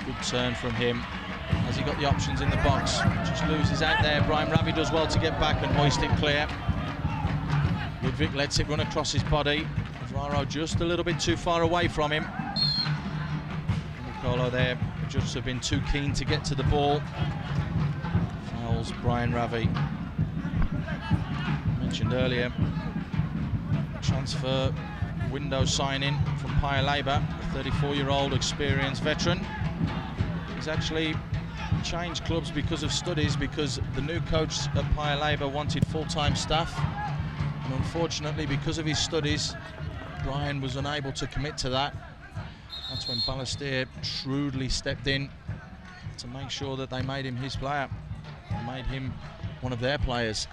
good turn from him. Has he got the options in the box? Just loses out there. Ravi does well to get back and hoist it clear. Ludwig lets it run across his body. Ederaro just a little bit too far away from him. Colo there, just have been too keen to get to the ball. Fouls Ravi. Mentioned earlier, transfer window signing from Payoh Labour, a 34-year-old experienced veteran. He's actually changed clubs because of studies, because the new coach at Payoh Labour wanted full-time staff, and unfortunately because of his studies Brian was unable to commit to that. That's when Balestier shrewdly stepped in to make sure that they made him his player, made him one of their players.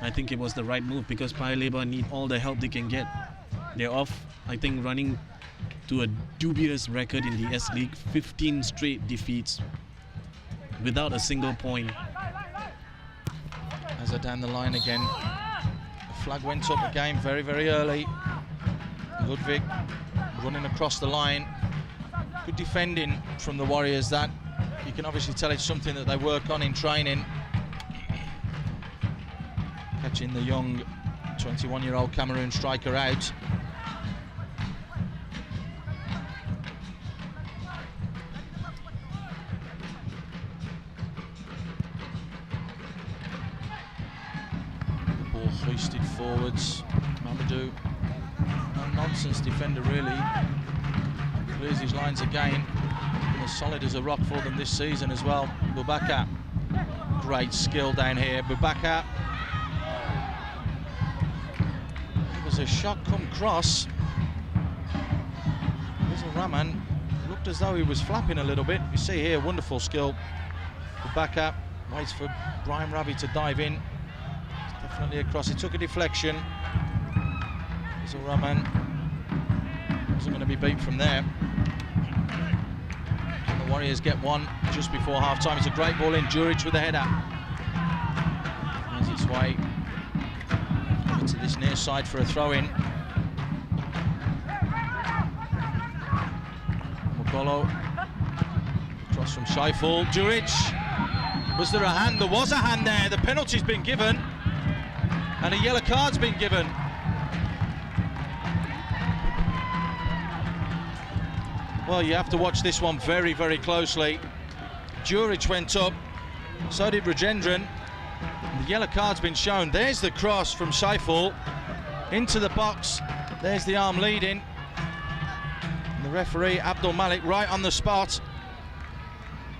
I think it was the right move because Payoh Labour need all the help they can get. They're off, I think, running to a dubious record in the S-League, 15 straight defeats without a single point. As they're down the line again, the flag went up again very, very early. Ludwig running across the line. Good defending from the Warriors. That you can obviously tell it's something that they work on in training. Catching the young 21-year-old Cameroon striker out. The ball hoisted forwards. Mamadou, no nonsense defender really. Clears his lines again. Been as solid as a rock for them this season as well. Boubacar, great skill down here. Boubacar. A shot come cross. Rahman looked as though he was flapping a little bit. You see here, wonderful skill. The back up, waits for Ravi to dive in. It's definitely across. It took a deflection. Rahman wasn't going to be beat from there. And the Warriors get one just before half-time. It's a great ball in. Djuric with a header. Finds its way to this near side for a throw-in. Mccole, cross from Scheifel. Djuric, was there a hand? There was a hand there. The penalty's been given, and a yellow card's been given. Well, you have to watch this one very, very closely. Djuric went up, so did Rajendran. The yellow card's been shown. There's the cross from Scheifel into the box. There's the arm leading. And the referee, Abdul Malik, right on the spot,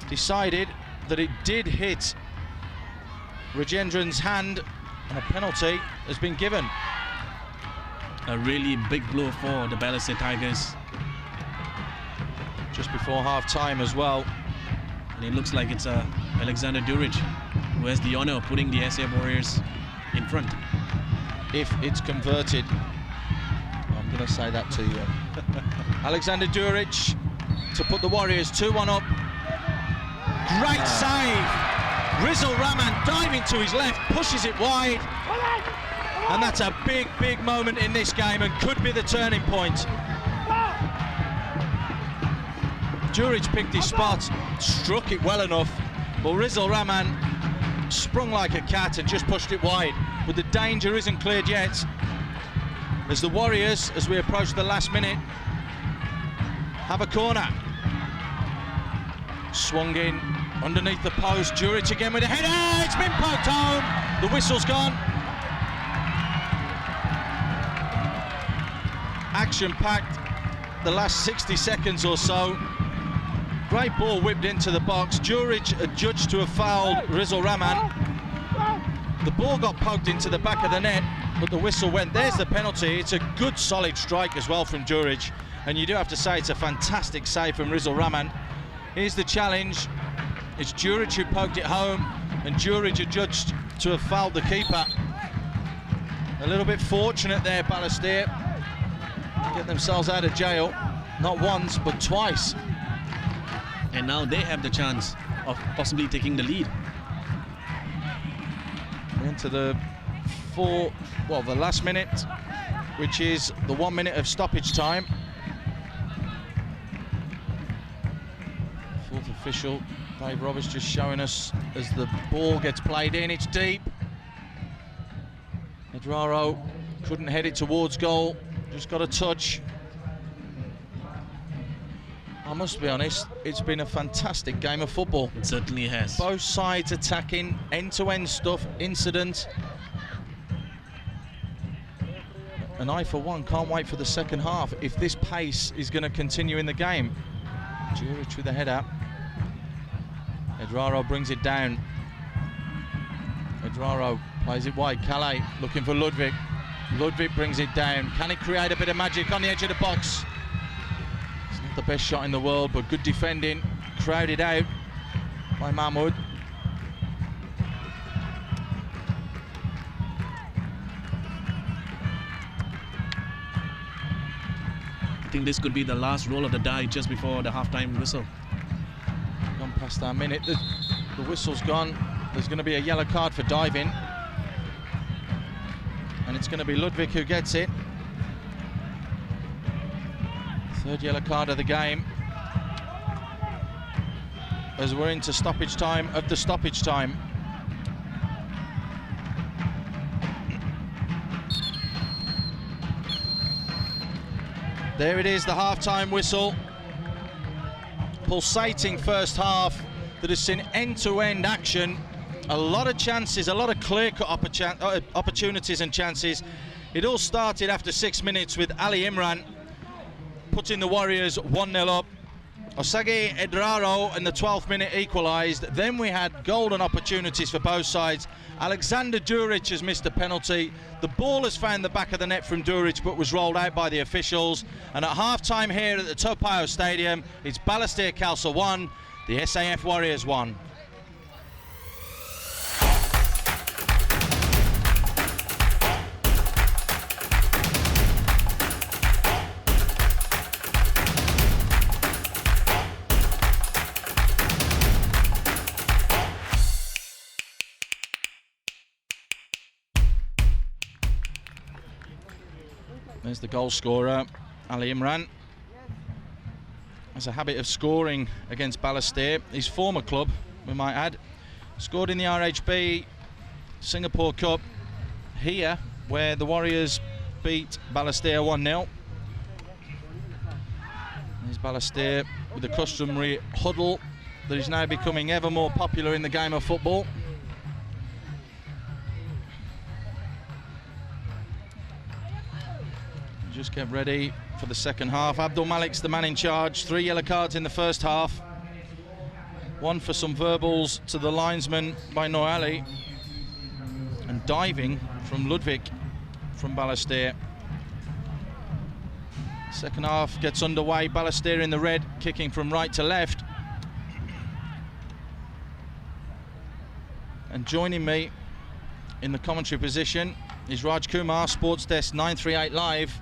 decided that it did hit Rajendran's hand, and a penalty has been given. A really big blow for the Balestier Tigers. Just before half-time as well. And it looks like it's Alexander Djuric who has the honor of putting the SA Warriors in front. If it's converted, I'm going to say that to you. Alexander Djuric to put the Warriors 2-1 up. Great save! Rizal Rahman diving to his left, pushes it wide. And that's a big, big moment in this game and could be the turning point. Djuric picked his spot, struck it well enough, but Rizal Rahman sprung like a cat and just pushed it wide. But the danger isn't cleared yet, as the Warriors, as we approach the last minute, have a corner. Swung in underneath the post. Djuric again with a header. It's been poked home. The whistle's gone. Action-packed the last 60 seconds or so. Great ball whipped into the box. Djuric adjudged to have fouled Rizal Rahman. The ball got poked into the back of the net, but the whistle went. There's the penalty. It's a good solid strike as well from Djuric, and you do have to say it's a fantastic save from Rizal Rahman. Here's the challenge. It's Djuric who poked it home, and Djuric adjudged to have fouled the keeper. A little bit fortunate there, Balestier. Get themselves out of jail, not once, but twice. And now they have the chance of possibly taking the lead. Into the the last minute, which is the 1 minute of stoppage time. Fourth official, Dave Roberts, just showing us as the ball gets played in, it's deep. Ederaro couldn't head it towards goal, just got a touch. I must be honest, it's been a fantastic game of football. It certainly has. Both sides attacking, end-to-end stuff, incident. And I, for one, can't wait for the second half if this pace is going to continue in the game. Djuric with the header. Ederaro brings it down. Ederaro plays it wide. Khalsa looking for Ludwig. Ludwig brings it down. Can he create a bit of magic on the edge of the box? It's not the best shot in the world, but good defending. Crowded out by Mahmood. I think this could be the last roll of the die just before the halftime whistle. Gone past our minute. The whistle's gone. There's going to be a yellow card for diving. And it's going to be Ludwig who gets it. Third yellow card of the game. As we're into stoppage time of the stoppage time. There it is, the half-time whistle. Pulsating first half that has seen end-to-end action. A lot of chances, a lot of clear-cut opportunities and chances. It all started after 6 minutes with Ali Imran putting the Warriors 1-0 up. Osagie Ederaro in the 12th minute equalised. Then we had golden opportunities for both sides. Alexander Djuric has missed a penalty. The ball has found the back of the net from Djuric but was rolled out by the officials. And at half-time here at the Payoh Stadium, it's Balestier Khalsa 1, the SAF Warriors 1. There's the goal scorer, Ali Imran. Has a habit of scoring against Balestier, his former club, we might add. Scored in the RHB Singapore Cup here, where the Warriors beat Balestier 1-0. There's Balestier with the customary huddle that is now becoming ever more popular in the game of football. Just get ready for the second half. Abdul Malik's the man in charge. 3 yellow cards in the first half. 1 for some verbals to the linesman by Noali. And diving from Ludwig from Balestier. Second half gets underway. Balestier in the red, kicking from right to left. And joining me in the commentary position is Raj Kumar, Sports Desk 938 Live.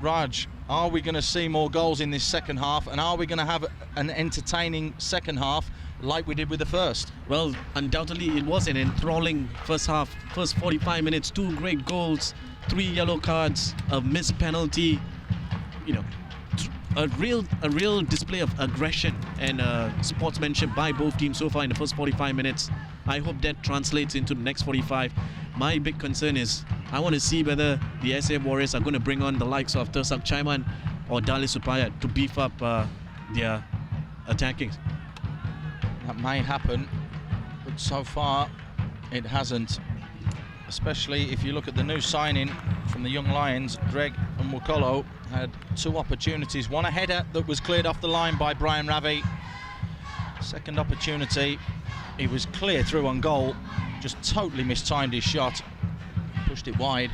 Raj, are we going to see more goals in this second half, and are we going to have an entertaining second half like we did with the first? Well, undoubtedly it was an enthralling first half. First 45 minutes, 2 great goals, 3 yellow cards, a missed penalty. You know, a real display of aggression and sportsmanship by both teams so far in the first 45 minutes. I hope that translates into the next 45. My big concern is I want to see whether the SAF Warriors are going to bring on the likes of Tersak Chaiman or Dali Supaya to beef up their attacking. That may happen, but so far it hasn't. Especially if you look at the new signing from the Young Lions, Greg and Mccole had 2 opportunities. 1 a header that was cleared off the line by Brian Ravi, Second opportunity, he was clear through on goal, just totally mistimed his shot, pushed it wide.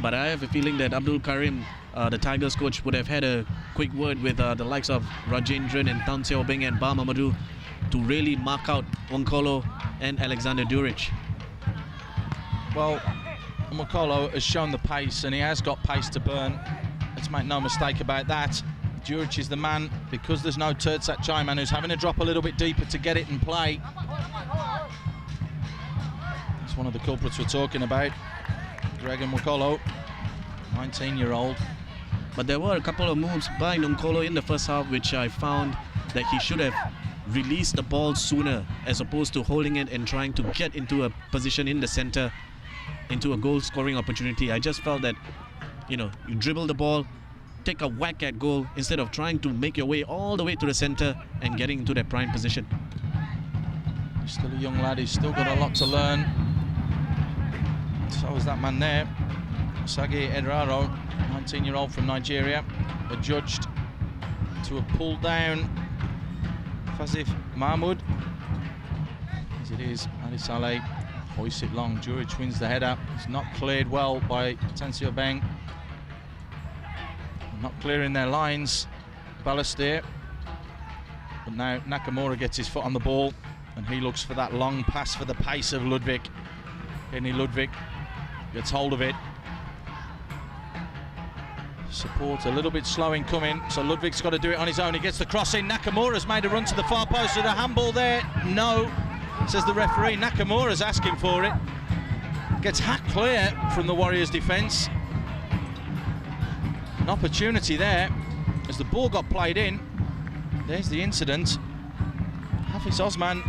But I have a feeling that Abdul Karim, the Tigers coach, would have had a quick word with the likes of Rajendran and Tan Seobeng and Ba Mamadou to really mark out Colo and Alexander Duric. Well, Mccole has shown the pace, and he has got pace to burn. Let's make no mistake about that. Duric is the man, because there's no Turdsat Chaiman, who's having to drop a little bit deeper to get it and play. That's one of the culprits we're talking about. Greg Mccole, 19-year-old. But there were a couple of moves by Colo in the first half which I found that he should have released the ball sooner, as opposed to holding it and trying to get into a position in the center, into a goal-scoring opportunity. I just felt that, you know, you dribble the ball, take a whack at goal, instead of trying to make your way all the way to the center and getting into that prime position. He's still a young lad, he's still got a lot to learn. So is that man there, Osagie Ederaro, 19-year-old from Nigeria, adjudged to a pull down Fazif Mahmood. As it is, Ali Saleh hoists it long. Duric wins the header. It's not cleared well by Tan Seobeng. Not clearing their lines, Balestier. But now Nakamura gets his foot on the ball, and he looks for that long pass for the pace of Ludwig. Ludwig gets hold of it. Support a little bit slow in coming, so Ludwig's got to do it on his own. He gets the cross in. Nakamura's made a run to the far post with a handball there. No, says the referee. Nakamura's asking for it. Gets hacked clear from the Warriors' defence. An opportunity there as the ball got played in. There's the incident. Hafiz Osman,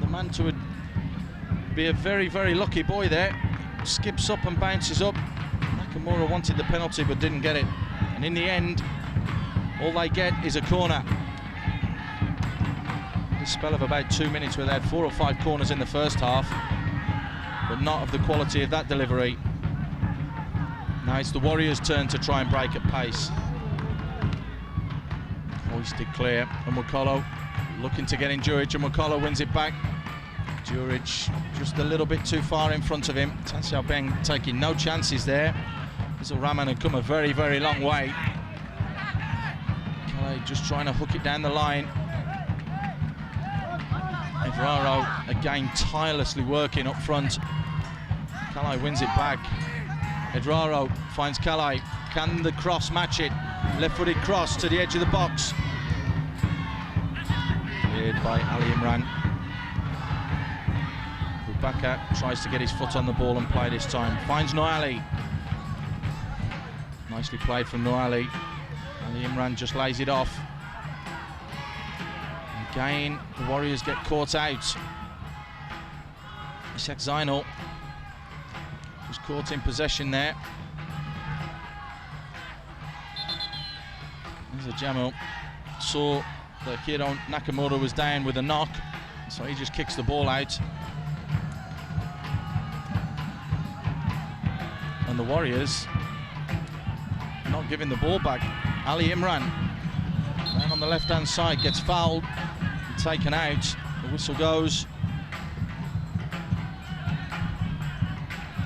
the man to be a very, very lucky boy there, skips up and bounces up. Nakamura wanted the penalty but didn't get it, and in the end all they get is a corner. This spell of about 2 minutes where they had 4 or 5 corners in the first half, but not of the quality of that delivery. Now it's the Warriors' turn to try and break at pace. Hoisted clear, and Mccole looking to get in Duric, and Mccole wins it back. Duric just a little bit too far in front of him. Tan Seobeng taking no chances there. Ramen had come a very, very long way. Colo just trying to hook it down the line. Ederaro again tirelessly working up front. Colo wins it back. Ederaro finds Colo. Can the cross match it? Left-footed cross to the edge of the box. Cleared by Ali Imran. Bubaka tries to get his foot on the ball and play this time. Finds Noali. Nicely played from Noali. Ali Imran just lays it off. Again, the Warriors get caught out. Ishak Zainal was caught in possession there. There's a Jamol. Saw that Hiro Nakamura was down with a knock, so he just kicks the ball out. And the Warriors not giving the ball back. Ali Imran down on the left-hand side gets fouled, taken out. The whistle goes,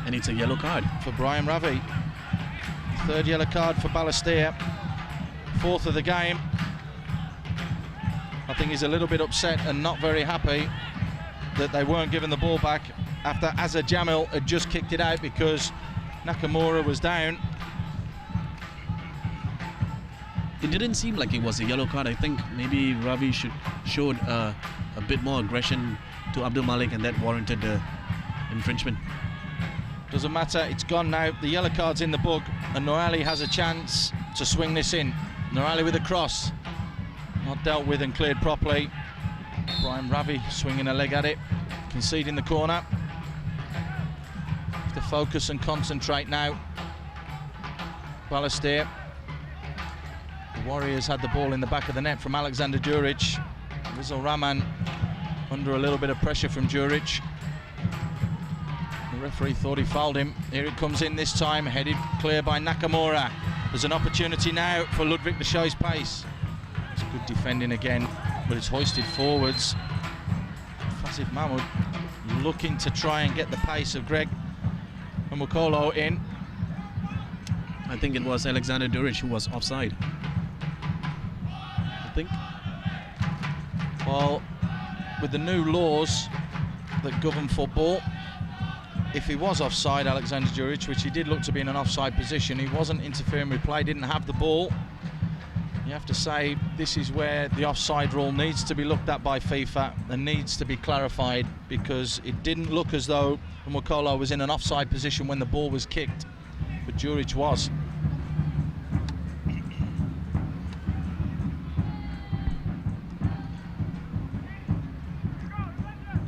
and it's a yellow card for Brian Ravi. Third yellow card for Balestier, 4th of the game. I think he's a little bit upset and not very happy that they weren't giving the ball back after Azza Jamil had just kicked it out because Nakamura was down. It didn't seem like it was a yellow card. I think maybe Ravi showed a bit more aggression to Abdul Malik, and that warranted the infringement. Doesn't matter, it's gone now. The yellow card's in the book, and Noali has a chance to swing this in. Noali with a cross, not dealt with and cleared properly. Brian Ravi swinging a leg at it, conceding the corner. Have to focus and concentrate now. Balestier. The Warriors had the ball in the back of the net from Alexander Duric. Rizal Rahman under a little bit of pressure from Duric. The referee thought he fouled him. Here it comes in this time, headed clear by Nakamura. There's an opportunity now for Ludwig to show his pace. It's good defending again. but it's hoisted forwards. Fazid Mahmood looking to try and get the pace of Greg and Mccole in. I think it was Alexander Duric who was offside. I think. Well, with the new laws that govern football, if he was offside, Alexander Duric, which he did look to be in an offside position, he wasn't interfering with play, didn't have the ball. You have to say this is where the offside rule needs to be looked at by FIFA and needs to be clarified, because it didn't look as though Mccole was in an offside position when the ball was kicked, but Duric was.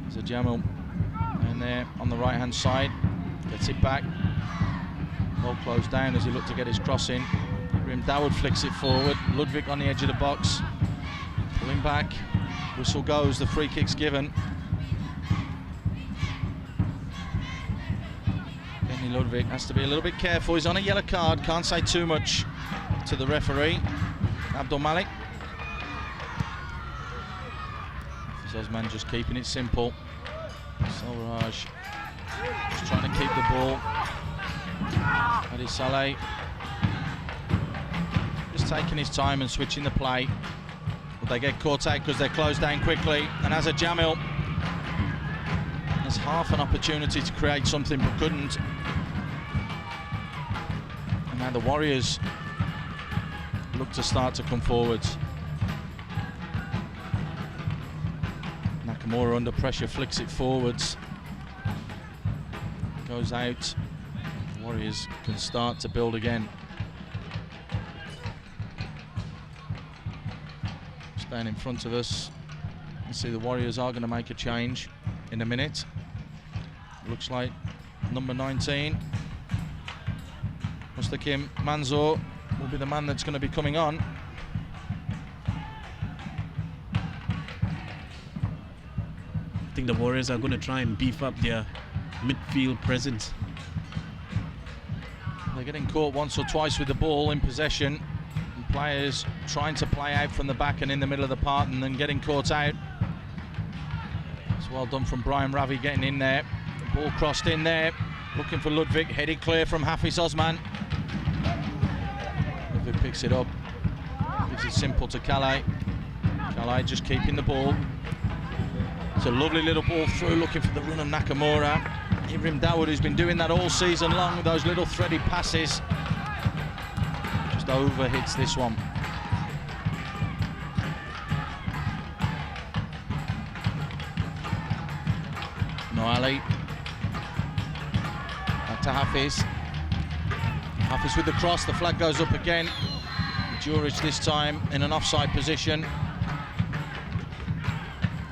There's a Jamol in there on the right hand side, gets it back, ball closed down as he looked to get his cross in. Dowered flicks it forward, Ludwig on the edge of the box, pulling back, whistle goes, the free kick's given. Ludwig has to be a little bit careful, he's on a yellow card, can't say too much to the referee, Abdul Malik. Osman just keeping it simple. Solraj just trying to keep the ball. Adi Saleh just taking his time and switching the play. But they get caught out because they're closed down quickly. And as a Jamil has half an opportunity to create something but couldn't. And now the Warriors look to start to come forwards. Nakamura under pressure flicks it forwards. Goes out. The Warriors can start to build again. Down in front of us. You see the Warriors are going to make a change in a minute. Looks like number 19, Mustakim Manzoor, will be the man that's going to be coming on. I think the Warriors are going to try and beef up their midfield presence. They're getting caught once or twice with the ball in possession. Players trying to play out from the back and in the middle of the park and then getting caught out. It's well done from Brian Ravi getting in there. The ball crossed in there, looking for Ludvik, headed clear from Hafiz Osman. Ludvik picks it up, gives it simple to Khalai. Khalai just keeping the ball. It's a lovely little ball through, looking for the run of Nakamura. Imran Dowered, who's been doing that all season long with those little threaded passes. Over hits this one. Noali. Back to Hafiz. Hafiz with the cross, the flag goes up again. Duric this time in an offside position.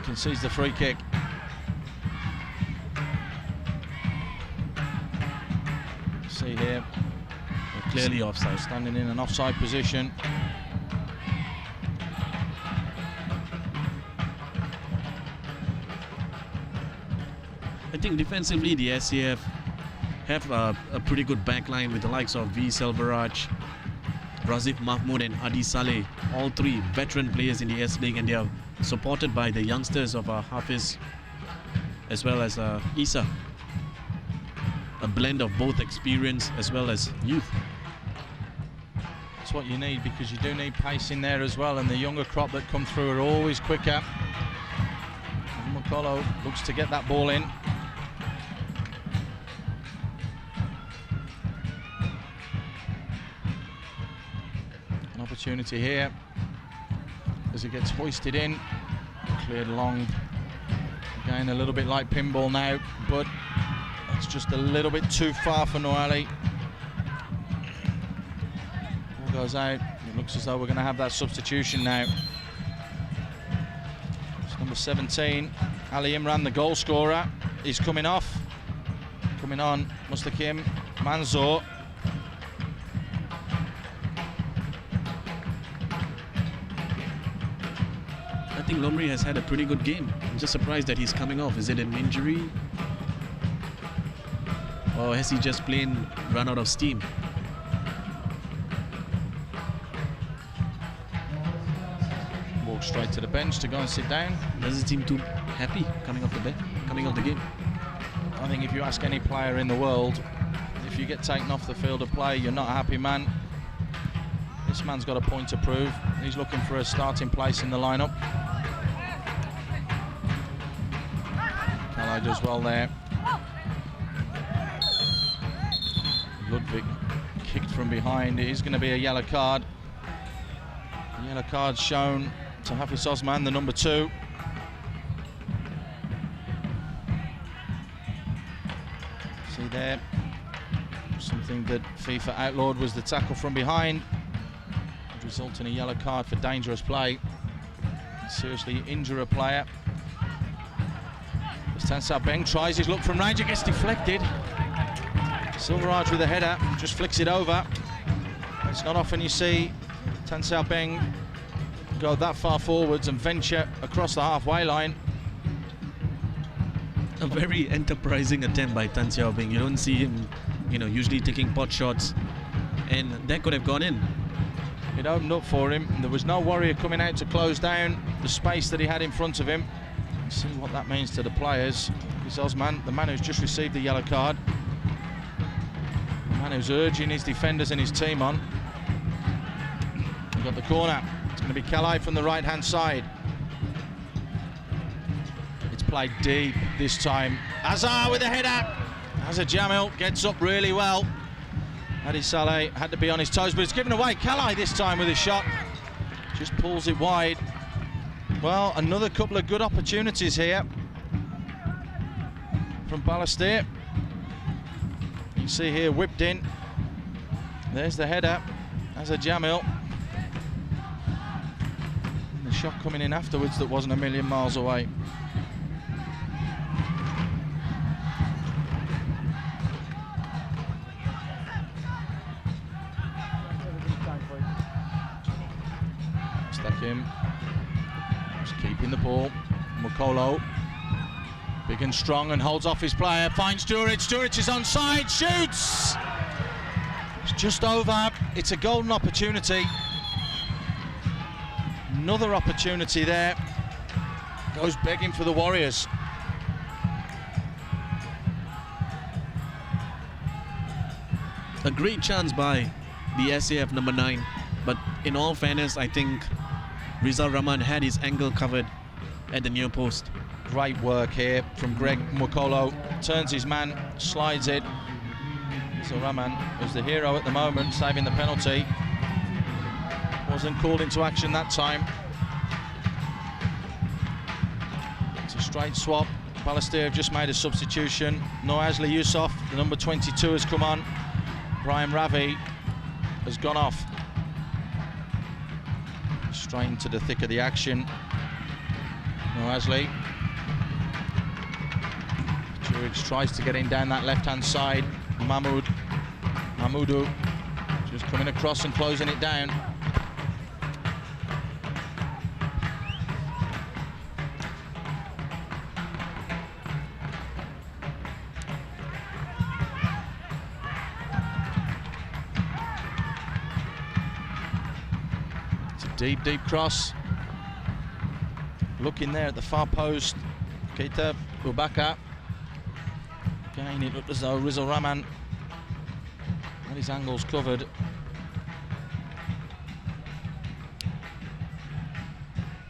Concedes the free kick. See here. Clearly offside. Standing in an offside position. I think defensively the SCF have a pretty good backline with the likes of V. Selvaraj, Razif Mahmood and Adi Saleh, all three veteran players in the S-League, and they are supported by the youngsters of Hafiz as well as Isa. A blend of both experience as well as youth. That's what you need, because you do need pace in there as well, and the younger crop that come through are always quicker. Colo looks to get that ball in. An opportunity here as it gets hoisted in, cleared long. Again, a little bit like pinball now, but it's just a little bit too far for Noali. Ball goes out. It looks as though we're going to have that substitution now. It's number 17, Ali Imran, the goal scorer, is coming off. Coming on, Mustakim Manzoor. I think Lomri has had a pretty good game. I'm just surprised that he's coming off. Is it an injury? Or has he just plain run out of steam? Ball straight to the bench to go and sit down. Doesn't seem too happy coming off the game. I think if you ask any player in the world, if you get taken off the field of play, you're not a happy man. This man's got a point to prove. He's looking for a starting place in the lineup. Colo does well there. Ludwig kicked from behind. It is going to be a yellow card. The yellow card shown to Hafiz Osman, the number 2. See there, something that FIFA outlawed was the tackle from behind. Would result in a yellow card for dangerous play. Seriously injure a player. Tansao Beng tries his look from range, it gets deflected. Silverage with a header, just flicks it over. It's not often you see Tansao Beng go that far forwards and venture across the halfway line. A very enterprising attempt by Tan Xiaobing. You don't see him, usually taking pot shots, and that could have gone in. It opened up for him. There was no warrior coming out to close down the space that he had in front of him. See what that means to the players. It's Osman, the man who's just received the yellow card. The man who's urging his defenders and his team on. We've got the corner. It's going to be Khalsa from the right-hand side. It's played deep this time. Azar with a header. Azar Jamol gets up really well. Adi Saleh had to be on his toes, but it's given away. Khalsa this time with his shot. Just pulls it wide. Well, another couple of good opportunities here from Balestier. You can see here whipped in. There's the header. Azar Jamol. And the shot coming in afterwards that wasn't a million miles away. Stuck in. Keeping the ball. Mccole, big and strong, and holds off his player. Finds Dowered. Dowered is onside. Shoots. It's just over. It's a golden opportunity. Another opportunity there. Goes begging for the Warriors. A great chance by the SAF number 9, but in all fairness, I think Rizal Rahman had his angle covered at the near post. Great work here from Greg Mccole. Turns his man, slides it. So Ramen is the hero at the moment, saving the penalty. Wasn't called into action that time. It's a straight swap. Balestier have just made a substitution. Noazli Yusuf, the number 22, has come on. Brian Ravi has gone off. Straight into the thick of the action. Noazli. George tries to get in down that left-hand side. Mamadou just coming across and closing it down. It's a deep, deep cross. Looking there at the far post. Keita Ubaka. Again, it looked as though Rizal Rahman had his angles covered.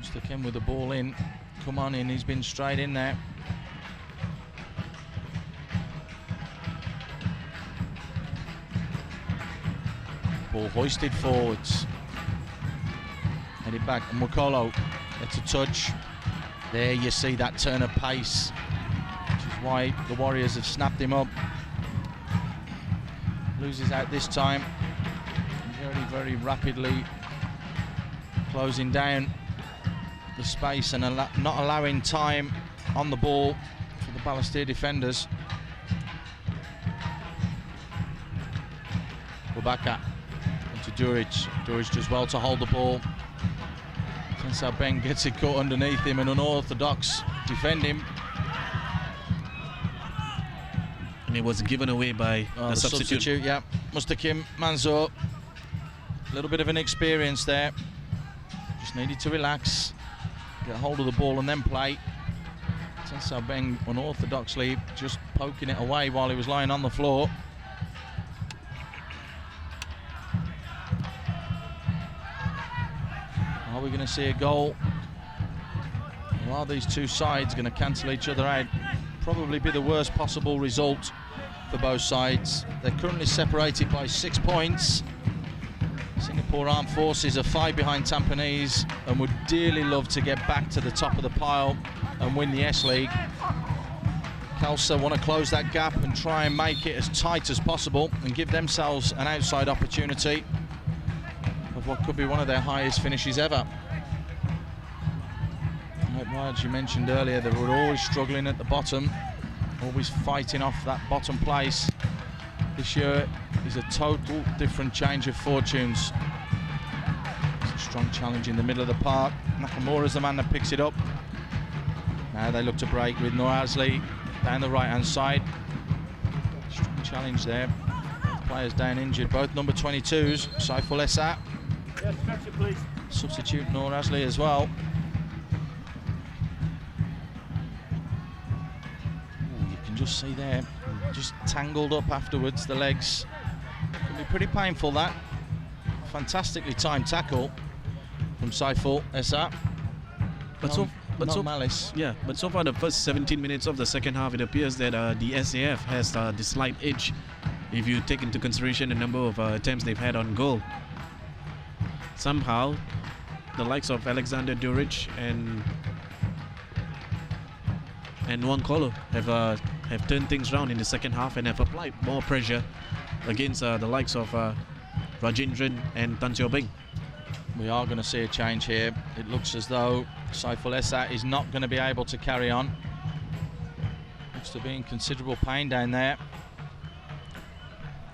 Stuck in with the ball in. Come on in, he's been straight in there. Ball hoisted forwards. Headed back, and Mccole gets a touch. There you see that turn of pace, which is why the Warriors have snapped him up. Loses out this time. Very, very rapidly closing down the space and not allowing time on the ball for the Balestier defenders. Ubaka into Dowered. Dowered does well to hold the ball. Tansao Beng gets it caught underneath him, and unorthodox defend him. And it was given away by the substitute. Yeah, Mustaqim Manzour. A little bit of an experience there. Just needed to relax. get hold of the ball and then play. Tensao Beng unorthodoxly just poking it away while he was lying on the floor. Are we going to see a goal? Or are these two sides going to cancel each other out? Probably be the worst possible result for both sides. They're currently separated by 6 points. Singapore Armed Forces are 5 behind Tampines and would dearly love to get back to the top of the pile and win the S-League. Khalsa want to close that gap and try and make it as tight as possible and give themselves an outside opportunity of what could be one of their highest finishes ever. As you mentioned earlier, they were always struggling at the bottom, always fighting off that bottom place. This year is a total different change of fortunes. It's a strong challenge in the middle of the park. Nakamura's the man that picks it up. Now they look to break with Norazli down the right-hand side. Strong challenge there. Players down injured, both number 22s. Saiful Essa. Yes, stretcher, please. Substitute Norazli as well. Ooh, you can just see there, just tangled up afterwards, the legs. Can be pretty painful, that. Fantastically timed tackle from Saiful Essa. But no malice. Yeah, but so far the first 17 minutes of the second half, it appears that the SAF has the slight edge if you take into consideration the number of attempts they've had on goal. Somehow, the likes of Alexander Duric and Colo have turned things around in the second half and have applied more pressure against the likes of Rajendran and Tan Seo Beng. We are going to see a change here. It looks as though Saiful Essa is not going to be able to carry on. Looks to be in considerable pain down there.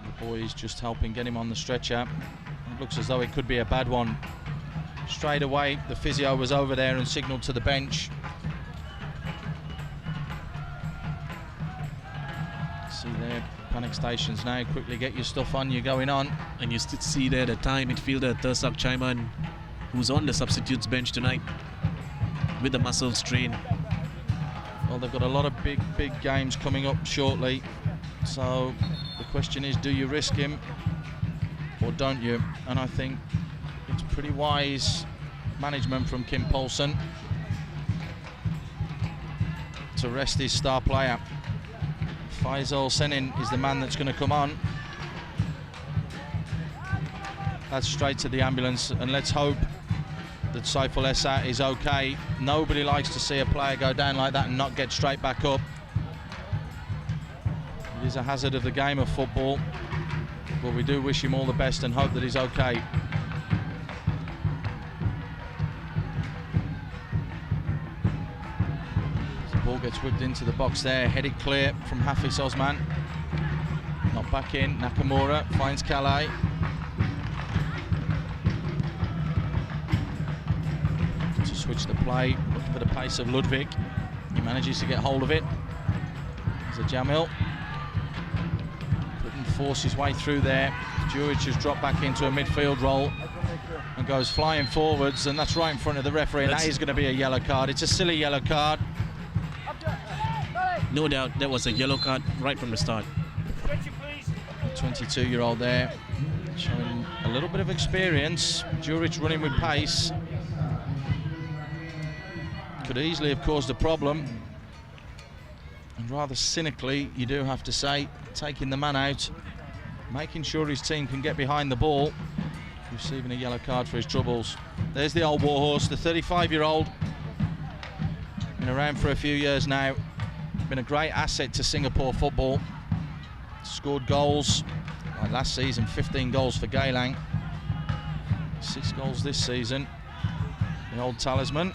The boys just helping get him on the stretcher. It looks as though it could be a bad one. Straight away, the physio was over there and signalled to the bench. See there, panic stations now. Quickly get your stuff on, you're going on. And you still see there the Thai midfielder Tersak Chaiman, who's on the substitutes bench tonight with the muscle strain. Well, they've got a lot of big games coming up shortly. So the question is, do you risk him or don't you? And I think it's pretty wise management from Kim Poulsen to rest his star player. Faisal Senin is the man that's going to come on. That's straight to the ambulance, and let's hope that Saiful Essa is okay. Nobody likes to see a player go down like that and not get straight back up. It is a hazard of the game of football, but we do wish him all the best and hope that he's okay. The ball gets whipped into the box there, headed clear from Hafiz Osman. Not back in, Nakamura finds Calais. To switch the play, looking for the pace of Ludwig. He manages to get hold of it. There's a Jamol. Couldn't force his way through there. Duric has dropped back into a midfield role and goes flying forwards, and that's right in front of the referee, and that is going to be a yellow card. It's a silly yellow card. No doubt that was a yellow card right from the start. 22-year-old there, showing a little bit of experience. Duric running with pace. Could easily have caused a problem. And rather cynically, you do have to say, taking the man out, making sure his team can get behind the ball, receiving a yellow card for his troubles. There's the old warhorse, the 35-year-old. Been around for a few years now. Been a great asset to Singapore football. Scored goals, like last season, 15 goals for Geylang. 6 goals this season. The old talisman.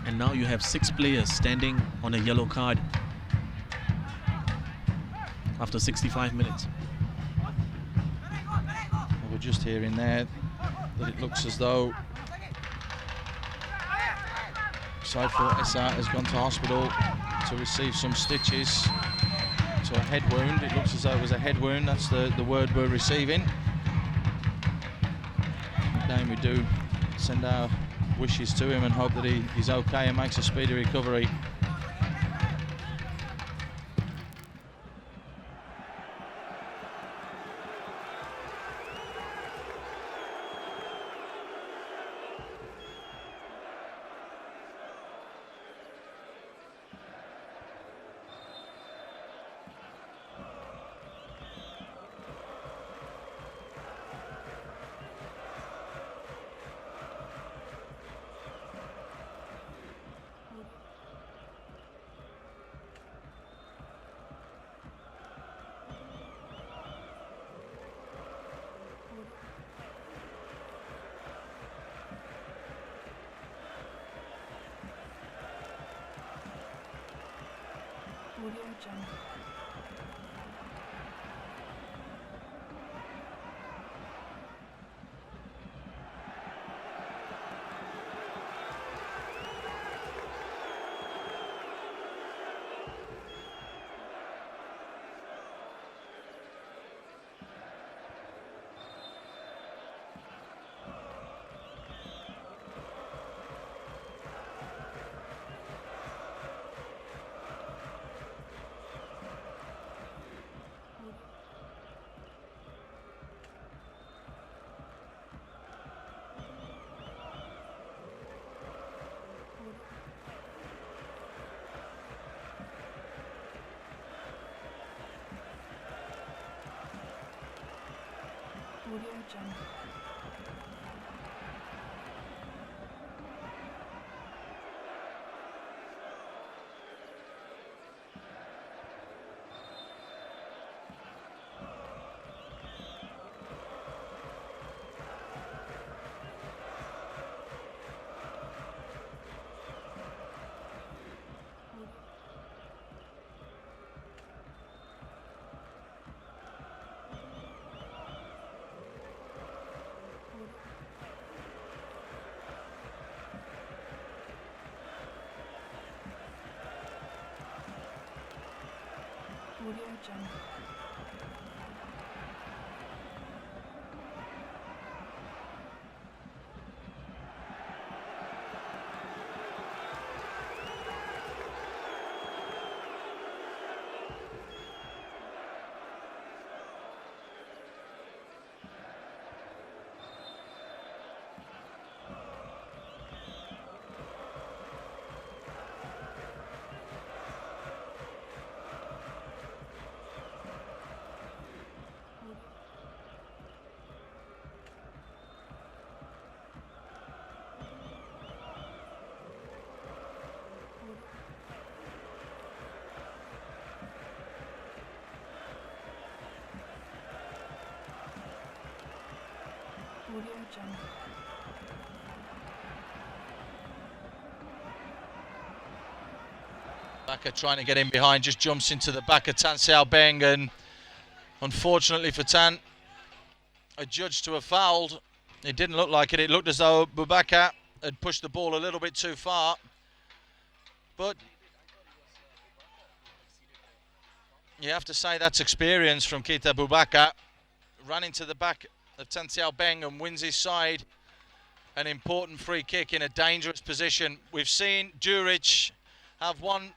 And now you have 6 players standing on a yellow card after 65 minutes. Well, we're just hearing there that it looks as though Saiful Essa has gone to hospital to receive some stitches to a head wound. It looks as though it was a head wound. That's the word we're receiving. game, we do send our wishes to him and hope that he's okay and makes a speedy recovery. Baka trying to get in behind, just jumps into the back of Tan Xiaobeng, and unfortunately for Tan, adjudged to have fouled. It didn't look like it. It looked as though Boubacar had pushed the ball a little bit too far. But you have to say that's experience from Keita Boubacar. Ran into the back of Tan Xiaobeng and wins his side an important free kick in a dangerous position. We've seen Djuric have one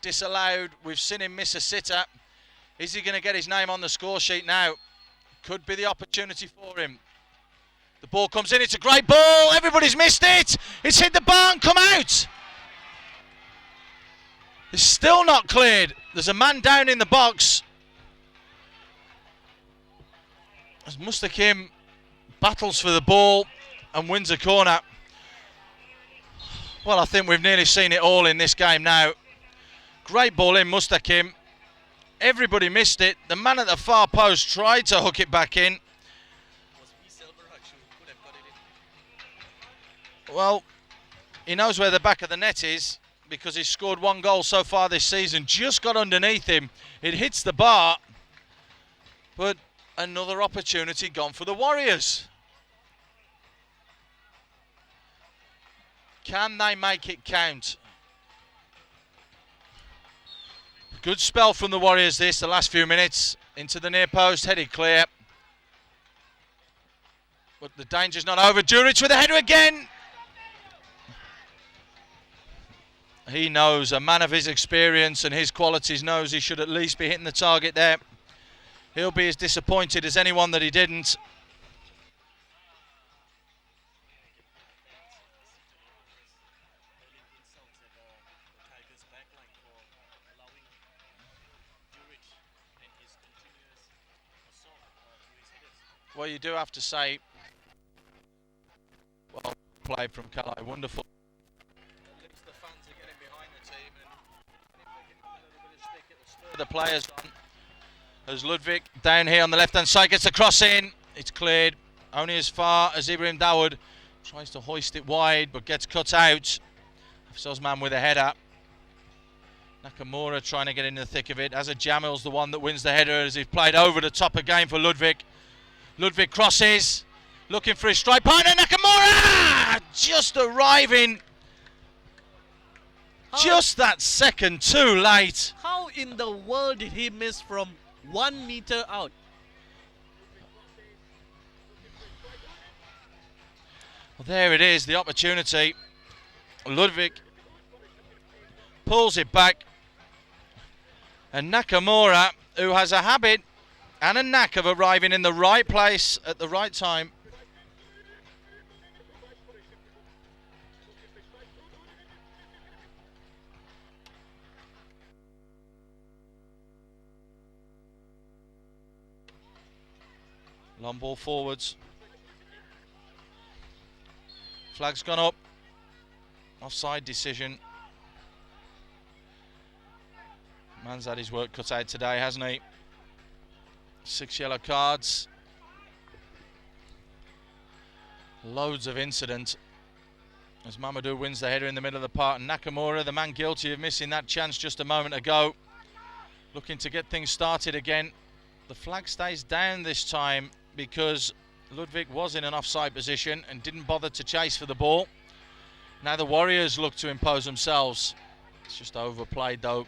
disallowed. We've seen him miss a sitter. Is he going to get his name on the score sheet now? Could be the opportunity for him. The ball comes in. It's a great ball. Everybody's missed it. It's hit the bar and come out. It's still not cleared. There's a man down in the box. As Mustakim battles for the ball and wins a corner. Well, I think we've nearly seen it all in this game now. Great ball in, Mustakim. Everybody missed it. The man at the far post tried to hook it back in. Well, he knows where the back of the net is because he's scored one goal so far this season. Just got underneath him. It hits the bar. But another opportunity gone for the Warriors. Can they make it count? Good spell from the Warriors this, the last few minutes. Into the near post, headed clear. But the danger's not over. Duric with the header again. He knows, a man of his experience and his qualities knows he should at least be hitting the target there. He'll be as disappointed as anyone that he didn't. Well, you do have to say, well played from Colo, wonderful. Lifts the fans are getting behind the team, and if they can find a little bit of stick, it'll spur the players on. As Ludwig down here on the left-hand side gets a cross in, it's cleared only as far as Ibrahim Dowered tries to hoist it wide, but gets cut out. Afsar's man with a header. Nakamura trying to get in the thick of it. As a Jamol's the one that wins the header as he's played over the top again for Ludwig. Ludwig crosses, looking for his strike partner. Nakamura just arriving. Just that second too late. How in the world did he miss from 1 meter out? Well, there it is, the opportunity. Ludwig pulls it back. And Nakamura, who has a habit and a knack of arriving in the right place at the right time. Long ball forwards. Flag's gone up. Offside decision. Man's had his work cut out today, hasn't he? 6 yellow cards. Loads of incident as Mamadou wins the header in the middle of the park. And Nakamura, the man guilty of missing that chance just a moment ago, looking to get things started again. The flag stays down this time because Ludwig was in an offside position and didn't bother to chase for the ball. Now the Warriors look to impose themselves. It's just overplayed though.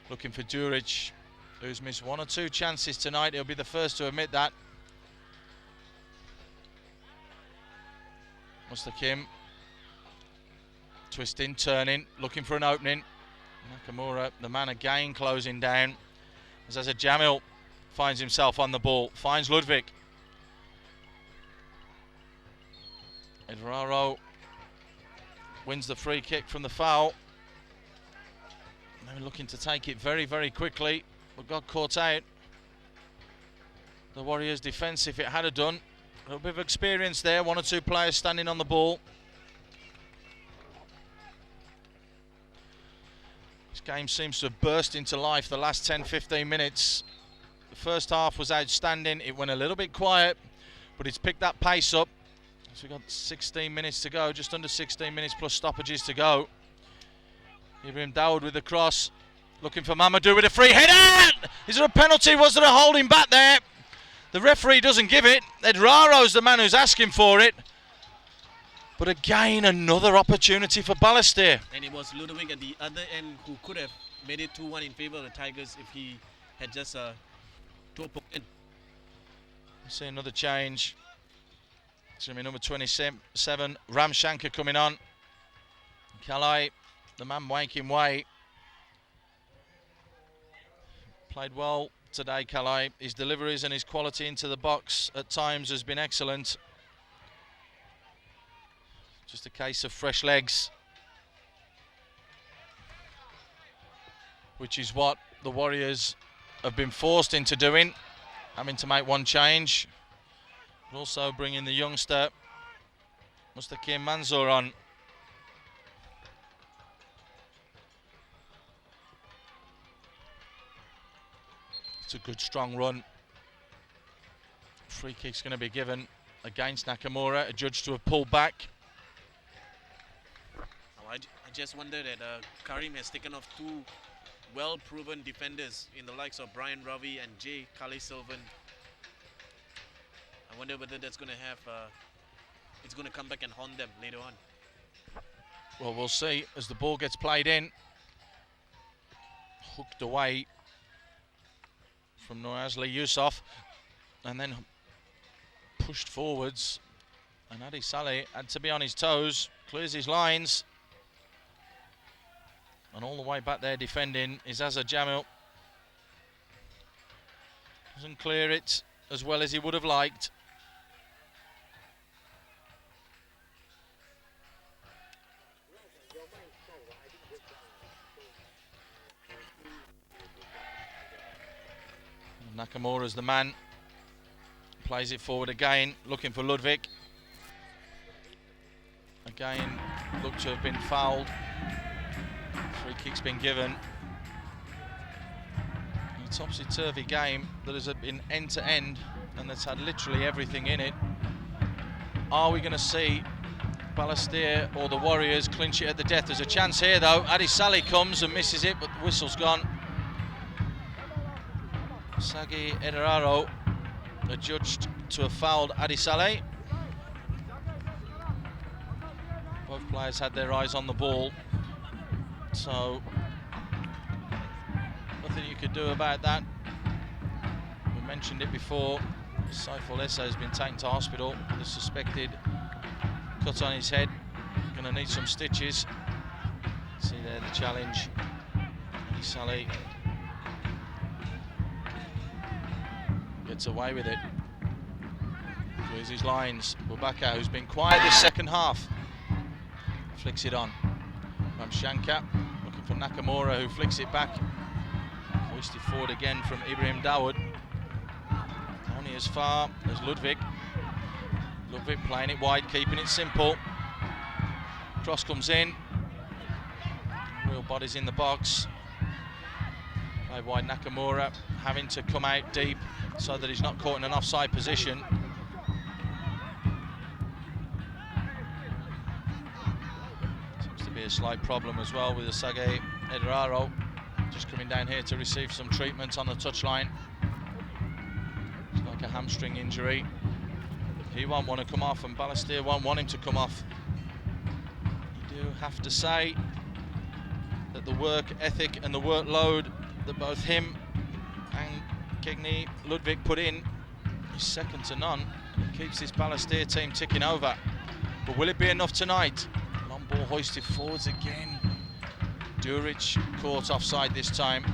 Looking for Duric, who's missed 1 or 2 chances tonight. He'll be the first to admit that. Kim twisting, turning, looking for an opening. Nakamura, the man again, closing down. As a Jamol finds himself on the ball, finds Ludwig. Ederaro wins the free kick from the foul. Maybe looking to take it very, very quickly, but got caught out. The Warriors' defence, if it had done. A little bit of experience there, 1 or 2 players standing on the ball. This game seems to have burst into life the last 10-15 minutes. The first half was outstanding. It went a little bit quiet, but it's picked that pace up. So we've got 16 minutes to go, just under 16 minutes plus stoppages to go. Ibrahim Dowered with the cross, looking for Mamadou with a free header. Is there a penalty? Was there a holding back there? The referee doesn't give it. Ederaro's the man who's asking for it. But again, another opportunity for Balestier. And it was Ludwig at the other end who could have made it 2-1 in favour of the Tigers if he had just toe poked in. See another change. It's going to be number 27, Ramshankar coming on. Colo, the man making way. Played well today, Colo. His deliveries and his quality into the box at times has been excellent. Just a case of fresh legs, which is what the Warriors have been forced into doing, having to make 1 change. But also bringing the youngster, Mustaqim Manzoor, on. It's a good strong run. Free kick's going to be given against Nakamura, a judge to have pulled back. I just wonder that Karim has taken off 2 well-proven defenders in the likes of Brian Ravi and Jay Kale-Sylvan. I wonder whether that's going to have, it's going to come back and haunt them later on. Well, we'll see as the ball gets played in. Hooked away from Norazli Yusuf and then pushed forwards, and Adi Saleh had to be on his toes, clears his lines, and all the way back there defending is Jamol. Doesn't clear it as well as he would have liked. Nakamura's the man, plays it forward again, looking for Ludwig. Again, looked to have been fouled. Free kick's been given. A topsy-turvy game that has been end to end and that's had literally everything in it. Are we going to see Balestier or the Warriors clinch it at the death? There's a chance here though. Adi Saleh comes and misses it, but the whistle's gone. Osagie Ederaro adjudged to have fouled Adi Saleh. Both players had their eyes on the ball, so nothing you could do about that. We mentioned it before. Saiful Essa has been taken to hospital with a suspected cut on his head. Going to need some stitches. See there the challenge. Adi Saleh gets away with it. Clears his lines. Bubaka, who's been quiet this second half, flicks it on. Ramshanka looking for Nakamura, who flicks it back. Hoisted forward again from Ibrahim Dowered. Only as far as Ludwig. Ludwig playing it wide, keeping it simple. Cross comes in. Real bodies in the box. Play wide Nakamura, having to come out deep so that he's not caught in an offside position. Seems to be a slight problem as well with Osagie Ederaro, just coming down here to receive some treatment on the touchline. It's like a hamstring injury. He won't want to come off, and Balestier won't want him to come off. You do have to say that the work ethic and the workload that both him and Kegni Ludwig put in is second to none. It keeps this Balestier team ticking over. But will it be enough tonight? Long ball hoisted forwards again. Durich caught offside this time.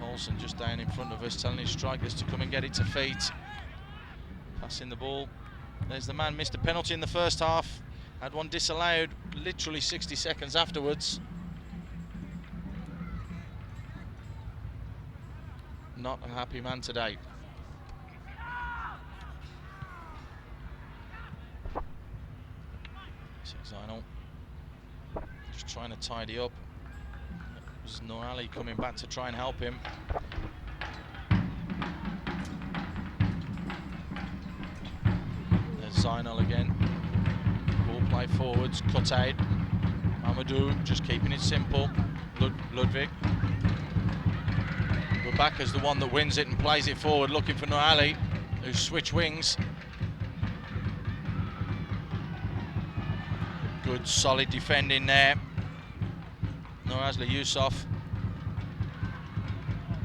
Olsen just down in front of us, telling his strikers to come and get it to feet. Passing the ball. There's the man, missed a penalty in the first half. Had one disallowed literally 60 seconds afterwards. Not a happy man today. Zainal just trying to tidy up. It was Noali coming back to try and help him. There's Zainal again. Ball play forwards, cut out. Mamadou just keeping it simple. Ludwig. Bubaka's the one that wins it and plays it forward, looking for Noali, who switch wings. Good solid defending there. Norazli Yusuf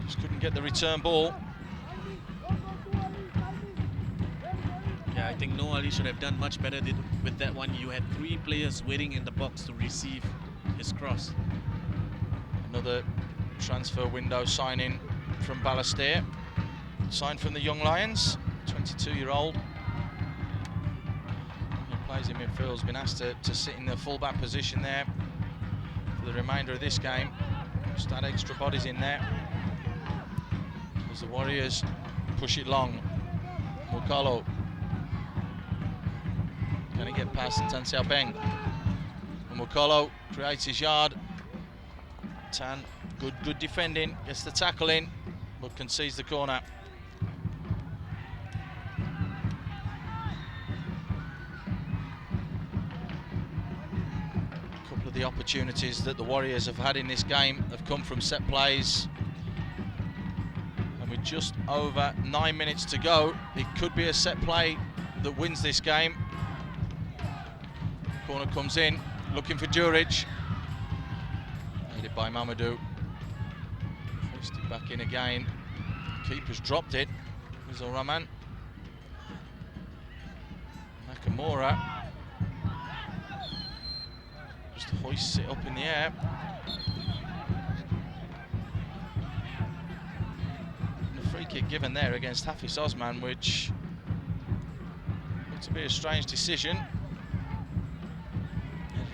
just couldn't get the return ball. Yeah, I think Noah Ali should have done much better with that one. You had 3 players waiting in the box to receive his cross. Another transfer window signing from Balestier. Signed from the Young Lions, 22-year-old. He plays in midfield, has been asked to sit in the full-back position there for the remainder of this game. Just add extra bodies in there as the Warriors push it long. Colo going to get past Tan Xiaopeng. And Mccole creates his yard. Tan, good defending, gets the tackle in, but concedes the corner. A couple of the opportunities that the Warriors have had in this game have come from set plays. And with just over 9 minutes to go, it could be a set play that wins this game. Corner comes in, looking for Durich. Headed by Mamadou. Hoisted back in again. Keeper's dropped it. Rizal Rahman. Nakamura. Just hoists it up in the air. And a free kick given there against Hafiz Osman, which looked to be a strange decision.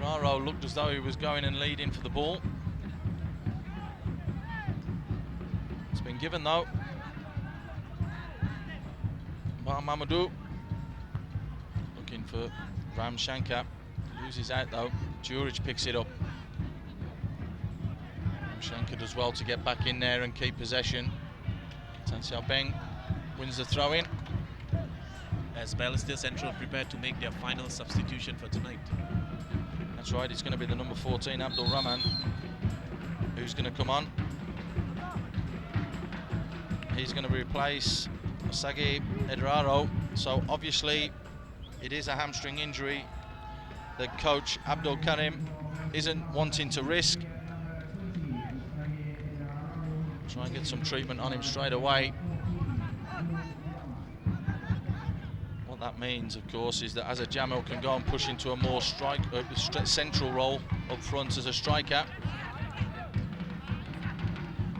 Ederaro looked as though he was going and leading for the ball. It's been given though by Mamadou. Looking for Ramshankar. Loses out though. Djuric picks it up. Ramshankar does well to get back in there and keep possession. Tan Xiaobeng wins the throw in. As Balestier Central prepared to make their final substitution for tonight. That's right, it's going to be the number 14, Abdul Rahman, who's going to come on. He's going to replace Osagie Ederaro. So obviously it is a hamstring injury that coach Abdul Karim isn't wanting to risk. Try and get some treatment on him straight away. What that means, of course, is that as a Jamol can go and push into a more central role up front as a striker.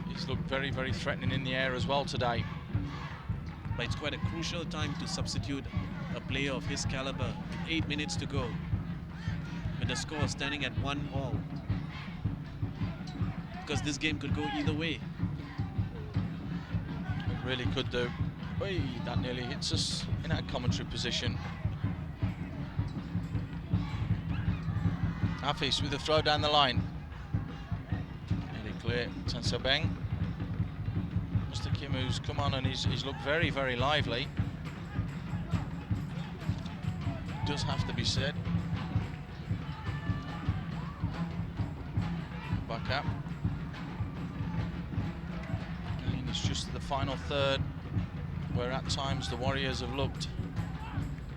He's looked very, very threatening in the air as well today. But it's quite a crucial time to substitute a player of his caliber. 8 minutes to go, with the score standing at 1-1. Because this game could go either way. It really could do. Oy, that nearly hits us in that commentary position. Hafiz with the throw down the line. Nearly clear. Tan Xiaobeng. Mr. Kimu's come on and he's looked very, very lively. Does have to be said. Back up. Again, it's just the final third where at times the Warriors have looked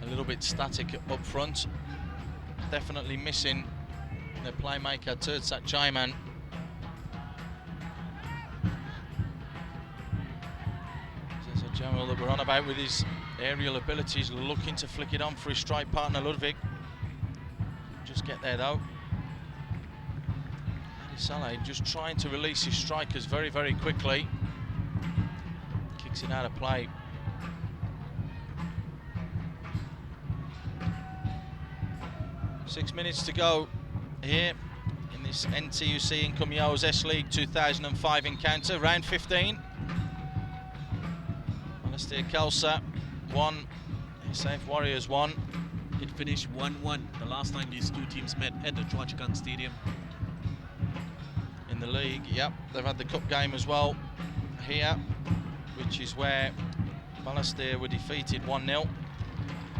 a little bit static up front. Definitely missing their playmaker Turtsak Jaiman. There's a Jamol that we're on about with his aerial abilities, looking to flick it on for his strike partner Ludwig. Just get there though. Saleh just trying to release his strikers very, very quickly. Kicks it out of play. Six minutes to go here in this NTUC in Payoh's S.LEAGUE 2005 encounter, round 15. Balestier Khalsa 1, SF Warriors 1. It finished 1-1 the last time these two teams met at the Chua Chu Kang Stadium. In the league, yep, they've had the cup game as well here, which is where Balestier were defeated 1-0.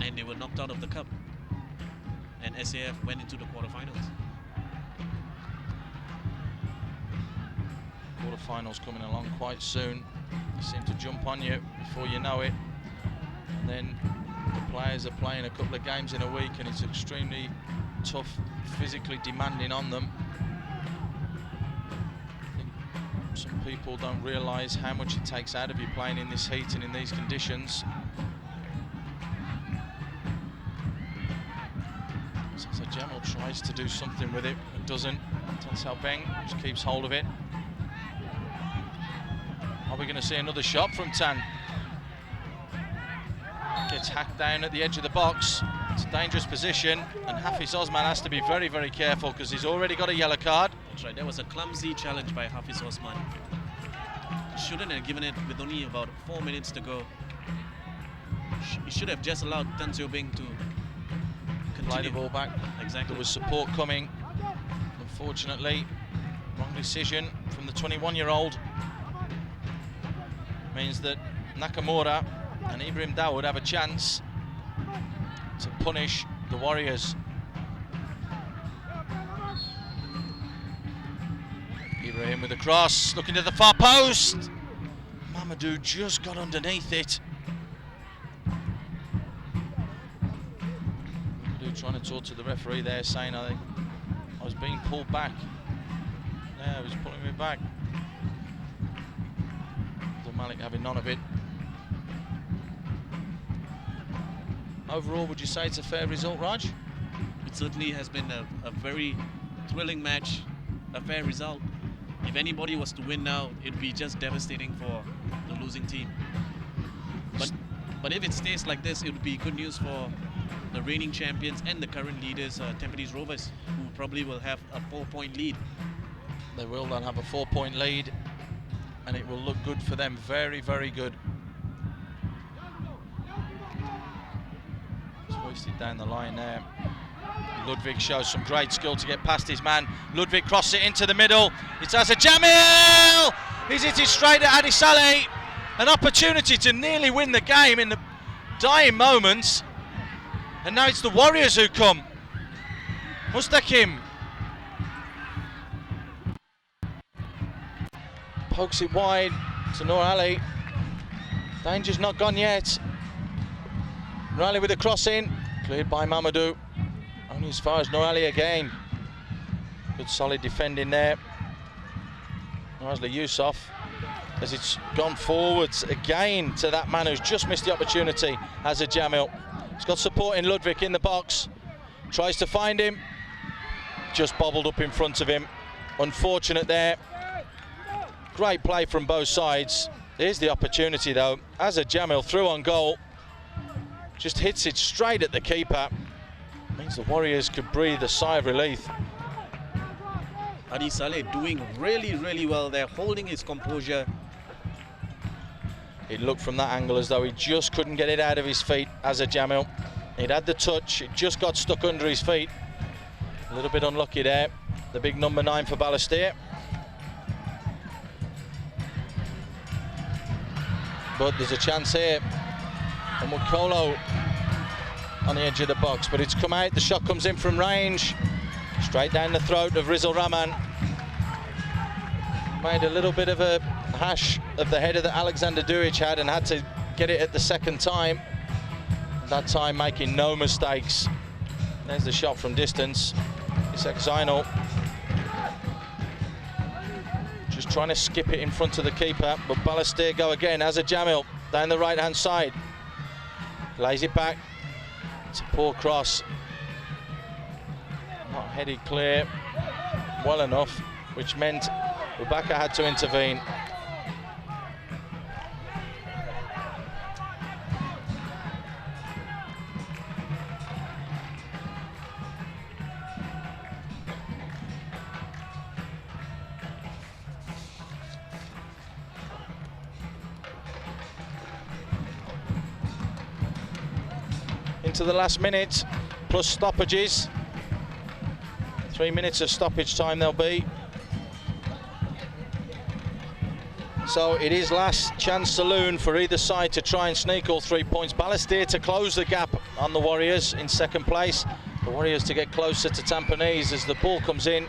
And they were knocked out of the cup. And SAF went into the quarterfinals. Quarterfinals coming along quite soon. They seem to jump on you before you know it. And then the players are playing a couple of games in a week and it's extremely tough, physically demanding on them. I think some people don't realise how much it takes out of you playing in this heat and in these conditions. So Jamol tries to do something with it, but doesn't. Tan Xiaobeng just keeps hold of it. Are we going to see another shot from Tan? Gets hacked down at the edge of the box. It's a dangerous position, and Hafiz Osman has to be very, very careful because he's already got a yellow card. That's right, that was a clumsy challenge by Hafiz Osman. Shouldn't have given it with only about 4 minutes to go. He should have just allowed Tan Xiaobeng to Play the ball back. Exactly. There was support coming. Unfortunately, wrong decision from the 21-year-old. Means that Nakamura and Ibrahim Dowered have a chance to punish the Warriors. Ibrahim with a cross, looking to the far post. Mamadou just got underneath it. Trying to talk to the referee there, saying I was being pulled back. Yeah, he was pulling me back. Malik having none of it. Overall, would you say it's a fair result, Raj? It certainly has been a very thrilling match, a fair result. If anybody was to win now, it would be just devastating for the losing team. But if it stays like this, it would be good news for the reigning champions and the current leaders, Tampines Rovers, who probably will have a 4-point lead. They will then have a 4-point lead, and it will look good for them. Very, very good. It's hoisted down the line there. Ludwig shows some great skill to get past his man. Ludwig crosses it into the middle. It's as a Jamol! He's hit it straight at Adi Saleh. An opportunity to nearly win the game in the dying moments. And now it's the Warriors who come. Mustaqim pokes it wide to Noor Ali. Danger's not gone yet. Riley with a cross in, cleared by Mamadou. Only as far as Noor Ali again. Good solid defending there. Nicely Yusuf, as it's gone forwards again to that man who's just missed the opportunity, as a Jamil. He's got support in Ludwig in the box. Tries to find him. Just bobbled up in front of him. Unfortunate there. Great play from both sides. Here's the opportunity though. As a Jamil through on goal. Just hits it straight at the keeper. Means the Warriors could breathe a sigh of relief. Adi Saleh doing really, really well there, holding his composure. It looked from that angle as though he just couldn't get it out of his feet, as a Jamil. He'd had the touch, it just got stuck under his feet. A little bit unlucky there. The big number 9 for Balestier. But there's a chance here. And Colo on the edge of the box, but it's come out. The shot comes in from range, straight down the throat of Rizal Rahman. Made a little bit of a hash of the header that Alexander Dujic had, and had to get it at the second time. That time making no mistakes. There's the shot from distance. It's Zainal just trying to skip it in front of the keeper, but Balestier go again as a Jamil down the right hand side. Lays it back. It's a poor cross. Not headed clear well enough, which meant Rebecca had to intervene. Into the last minute, plus stoppages. 3 minutes of stoppage time there'll be. So it is last chance saloon for either side to try and sneak all 3 points. Balestier to close the gap on the Warriors in second place. The Warriors to get closer to Tampines as the ball comes in.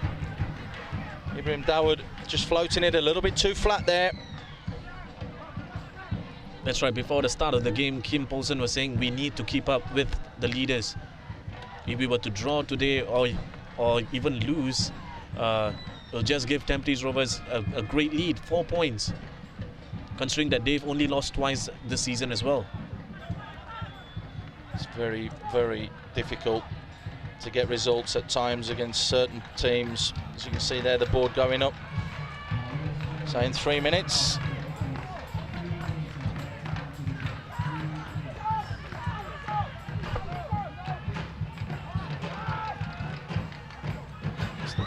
Ibrahim Dowered just floating it a little bit too flat there. That's right, before the start of the game, Kim Poulsen was saying we need to keep up with the leaders. If we were to draw today or even lose, it'll just give Tampines Rovers a great lead, 4 points, considering that they've only lost twice this season as well. It's very, very difficult to get results at times against certain teams. As you can see there, the board going up. So in 3 minutes,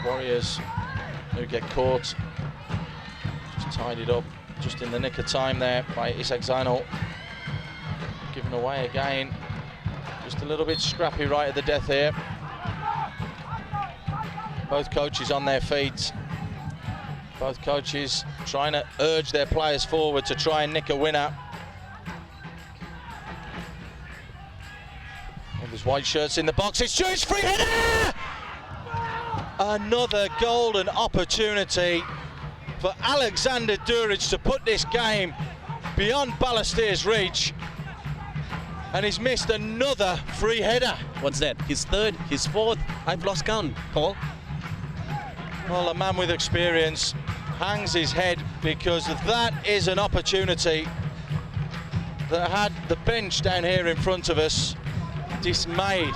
Warriors who get caught. Just tied it up just in the nick of time there by Isak Zainal. Given away again. Just a little bit scrappy right at the death here. Both coaches on their feet. Both coaches trying to urge their players forward to try and nick a winner. And there's white shirts in the box. It's Jewish free header! Another golden opportunity for Alexander Dujic to put this game beyond Balestier's reach, and he's missed another free header. What's that? His third, his fourth? I've lost count, Paul. Well, a man with experience hangs his head, because that is an opportunity that had the bench down here in front of us dismayed.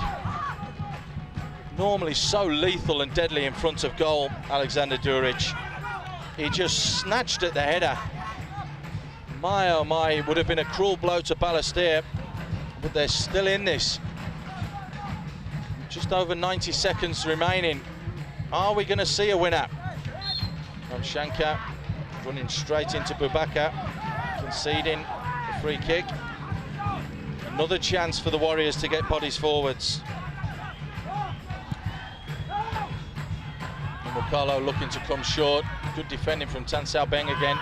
Normally so lethal and deadly in front of goal, Alexander Duric. He just snatched at the header. My oh my, it would have been a cruel blow to Balestier, but they're still in this. Just over 90 seconds remaining. Are we going to see a winner? From Shankar, running straight into Boubacar, conceding the free kick. Another chance for the Warriors to get bodies forwards. Colo looking to come short. Good defending from Tan Sao Beng again.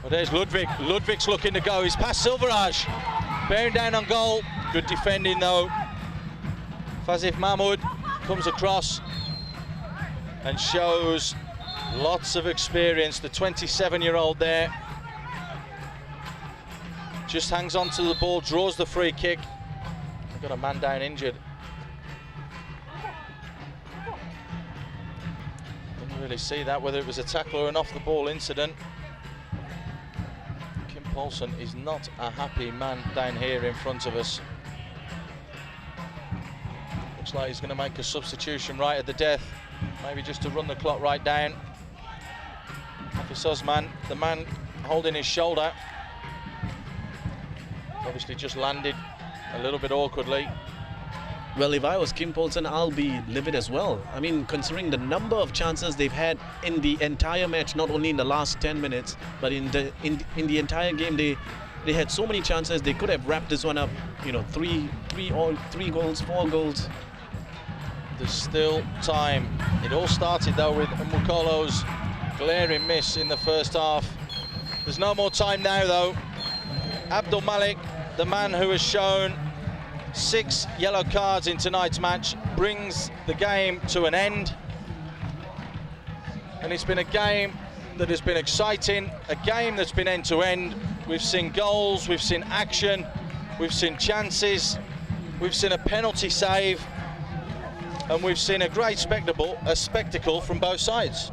Well, there's Ludwig. Ludwig's looking to go. He's past Silverage. Bearing down on goal. Good defending though. Fazif Mahmood comes across and shows lots of experience. The 27-year-old there just hangs on to the ball, draws the free kick. They've got a man down injured. Didn't really see that, whether it was a tackle or an off-the-ball incident. Kim Poulsen is not a happy man down here in front of us. Looks like he's going to make a substitution right at the death, maybe just to run the clock right down. Hafiz Osman, the man holding his shoulder, obviously just landed a little bit awkwardly. Well, if I was Kim Poulsen, I'll be livid as well. I mean, considering the number of chances they've had in the entire match, not only in the last 10 minutes, but in the entire game, they had so many chances. They could have wrapped this one up, you know, three goals, 4 goals. There's still time. It all started though with Mccolo's glaring miss in the first half. There's no more time now though. Abdul Malik, the man who has shown 6 yellow cards in tonight's match, brings the game to an end. And it's been a game that has been exciting, a game that's been end to end. We've seen goals, we've seen action, we've seen chances, we've seen a penalty save, and we've seen a great spectacle from both sides.